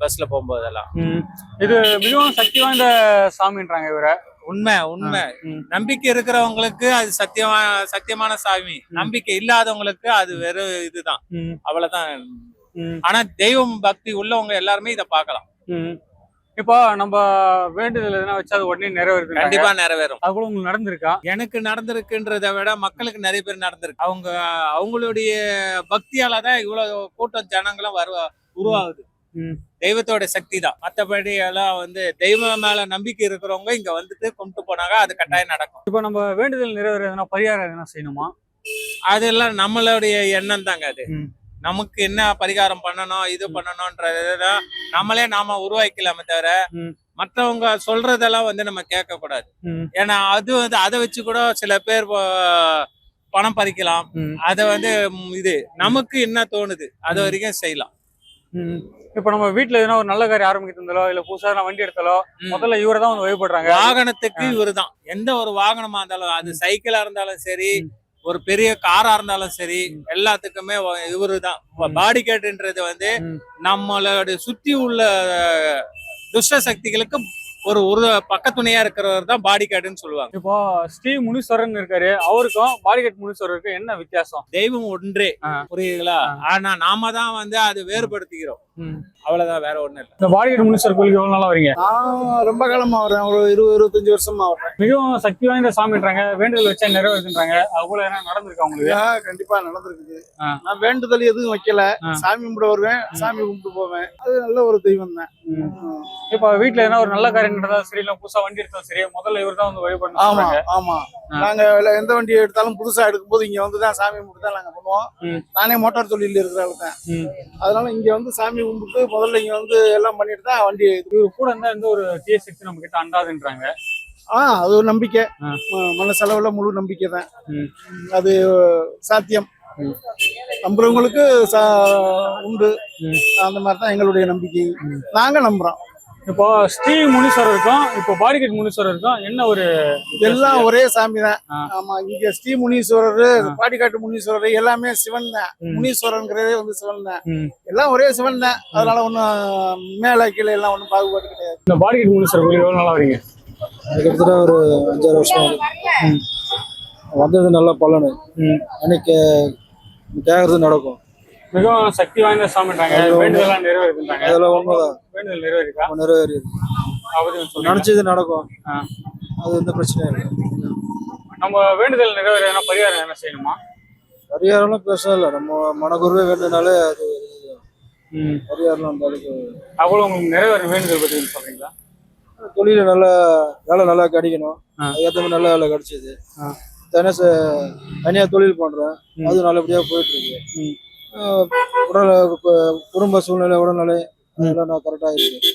பஸ்ல போகும்போதெல்லாம். இது மிகவும் சக்தி வாய்ந்த சாமின்றாங்க இவரை. உண்மை நம்பிக்கை இருக்கிறவங்களுக்கு அது சத்தியமான சாமி. நம்பிக்கை இல்லாதவங்களுக்கு அது வெறும் இதுதான், அவ்வளவுதான். ஆனா தெய்வம் பக்தி உள்ளவங்க எல்லாருமே இத பார்க்கலாம். இப்போ நம்ம வேண்டுதல் எதனா வச்சா அது உடனே நிறைவேறுது. கண்டிப்பா நிறைவேறும். அது கூட உங்களுக்கு நடந்திருக்கா? எனக்கு நடந்திருக்குன்றதை விட மக்களுக்கு நிறைய பேர் நடந்திருக்கு. அவங்களுடைய பக்தியால தான் இவ்வளவு கூட்டம் ஜனங்களும் உருவாகுது. தெய்வத்தோட சக்தி தான். மற்றபடி எல்லாம் தெய்வம் மேல நம்பிக்கை இருக்கிறவங்க இங்க வந்துட்டு கும்பிட்டு போனாங்க, அது கட்டாயம் நடக்கும். இப்போ நம்ம வேண்டுதல் நிறைவேறதுனா பரிகாரம் எதனா செய்யணுமா? அதெல்லாம் நம்மளுடைய எண்ணம் தாங்க. அது நமக்கு என்ன பரிகாரம் பண்ணணும், இது பண்ணணும்ன்றத நாம உருவாக்கலாமே தவிர மற்றவங்க சொல்றதெல்லாம் நம்ம கேட்க கூடாது. ஏன்னா அது அதை வச்சு கூட சில பேர் பணம் பறிக்கலாம். அத இது நமக்கு என்ன தோணுது அது வரைக்கும் செய்யலாம். இப்ப நம்ம வீட்டுல எதனா ஒரு நல்ல காரியம் ஆரம்பிக்கிறதாலோ இல்ல புதுசா வண்டி எடுத்தாலோ முதல்ல இவரை தான் வழிபடுறாங்க. வாகனத்துக்கு இவரு தான். எந்த ஒரு வாகனமா இருந்தாலும், அது சைக்கிளா இருந்தாலும் சரி, ஒரு பெரிய காரா இருந்தாலும் சரி, எல்லாத்துக்குமே இவரு தான். பாடி கேட்டுன்றது நம்மளோட சுத்தி உள்ள துஷ்ட சக்திகளுக்கு ஒரு பக்கத்துணையா இருக்கிறவர் தான் பாடி கார்டுன்னு சொல்லுவாங்க. இப்போ ஸ்ரீ முனீஸ்வரன் இருக்காரு, அவருக்கும் பாடி கார்டு முனீஸ்வரருக்கும் என்ன வித்தியாசம்? தெய்வம் ஒன்றே, புரியுதுங்களா? ஆனா நாம தான் அது வேறுபடுத்திக்கிறோம். அவ்வளவுதான், வேற ஒண்ணு இல்லை. இந்த பாடி கார்டு முனீஸ்வரர் கோயிலுக்கு எவ்வளவு நாளா வரீங்க? நான் ரொம்ப காலமா வரேன், ஒரு 20-25 வருஷமா வரேன். மிகவும் சக்தி வாய்ந்த சாமின்றாங்க, வேண்டுதல் வச்சா நிறைவேறுன்றாங்க. அது போல என்ன நடந்திருக்கா உங்களுக்கு? கண்டிப்பா நடந்திருக்குது. நான் வேண்டுதல் எதுவும் வைக்கல, சாமி கும்பிட வருவேன், சாமி கும்பிட்டு போவேன். அது நல்ல ஒரு தெய்வம் தான். இப்ப வீட்டுல என்ன ஒரு நல்ல காரியம் நடந்தாலும் சரி, இல்ல புதுசா வண்டி எடுத்தாலும் சரி, முதல்ல இவர் தான் வழிபடணும். ஆமா ஆமா, நாங்க எந்த வண்டி எடுத்தாலும் புதுசா எடுக்கும்போது இங்க தான் சாமி கும்பிட்டு தான் நாங்க பண்ணுவோம். நானே மோட்டார் தொழில இருக்கிறாள் தான். அதனால இங்க சாமி கும்பிட்டு முதல்ல இங்க எல்லாம் பண்ணிட்டு தான் வண்டி. இவர் கூட இருந்தா எந்த ஒரு தீய சக்தி நம்ம கிட்ட அண்டாதுன்றாங்க. அது ஒரு நம்பிக்கை, மனசளவுல முழு நம்பிக்கை தான். அது சாத்தியம். நம்புறவங்களுக்கு உண்டு, அந்த மாதிரி தான் எங்களுடைய நம்பிக்கை. நாங்க நம்புறோம். இப்போ ஸ்ரீ முனீஸ்வரருக்கும் இப்போ பாடிகட் முனீஸ்வரருக்கும் என்ன ஒரு? எல்லாம் ஒரே சாமி தான். ஆமா, இங்க ஸ்ரீ முனீஸ்வரர், பாடிகாட்டு முனீஸ்வரர் எல்லாமே சிவன் தான். முனீஸ்வரங்கிறதே சிவன் தான். எல்லாம் ஒரே சிவன் தான். அதனால ஒன்னும் மேல கீழே எல்லாம் ஒன்றும் பாகுபாடு கிடையாது. இந்த பாடிகட் முனீஸ்வரர் கோயில் எவ்வளவு நாளா வரீங்க? கிட்டத்தட்ட ஒரு 5-6 வருஷம் வந்தது. நல்ல பலனு அன்னைக்கு கேட்கறது நடக்கும். மிகவும் சக்தி வாய்ந்த சாமின்றாங்க, வேண்டுதலாம் நிறைவேறுதுன்றாங்க. அதெல்லாம் உண்மைதான். வேண்டுதல் நிறைவேறிக்கா? நிறைவேறியது. நினைச்சது நடக்கும். அது எந்த பிரச்சனையும் இல்லை. நம்ம வேண்டுதல் நிறைவேற பரிகாரம் என்ன செய்யணுமா? பரிகாரம்லாம் பேச இல்லை, நம்ம மனக்குருவே வேண்டுனாலே அது பரிகாரம் அந்த அளவுக்கு. அவ்வளவு உங்களுக்கு நிறைவேற வேண்டுதல் பற்றி சொல்றீங்களா? தொழில வேலை நல்லா கிடைக்கணும், அதுக்கேற்ற மாதிரி நல்ல வேலை கிடைச்சது. தனியா தொழில் பண்றேன், அது நல்லபடியா போயிட்டு இருக்கு. குடும்ப சூழ்நிலை, உடல்நிலை அதெல்லாம் நான் கரெக்டா இருக்கு.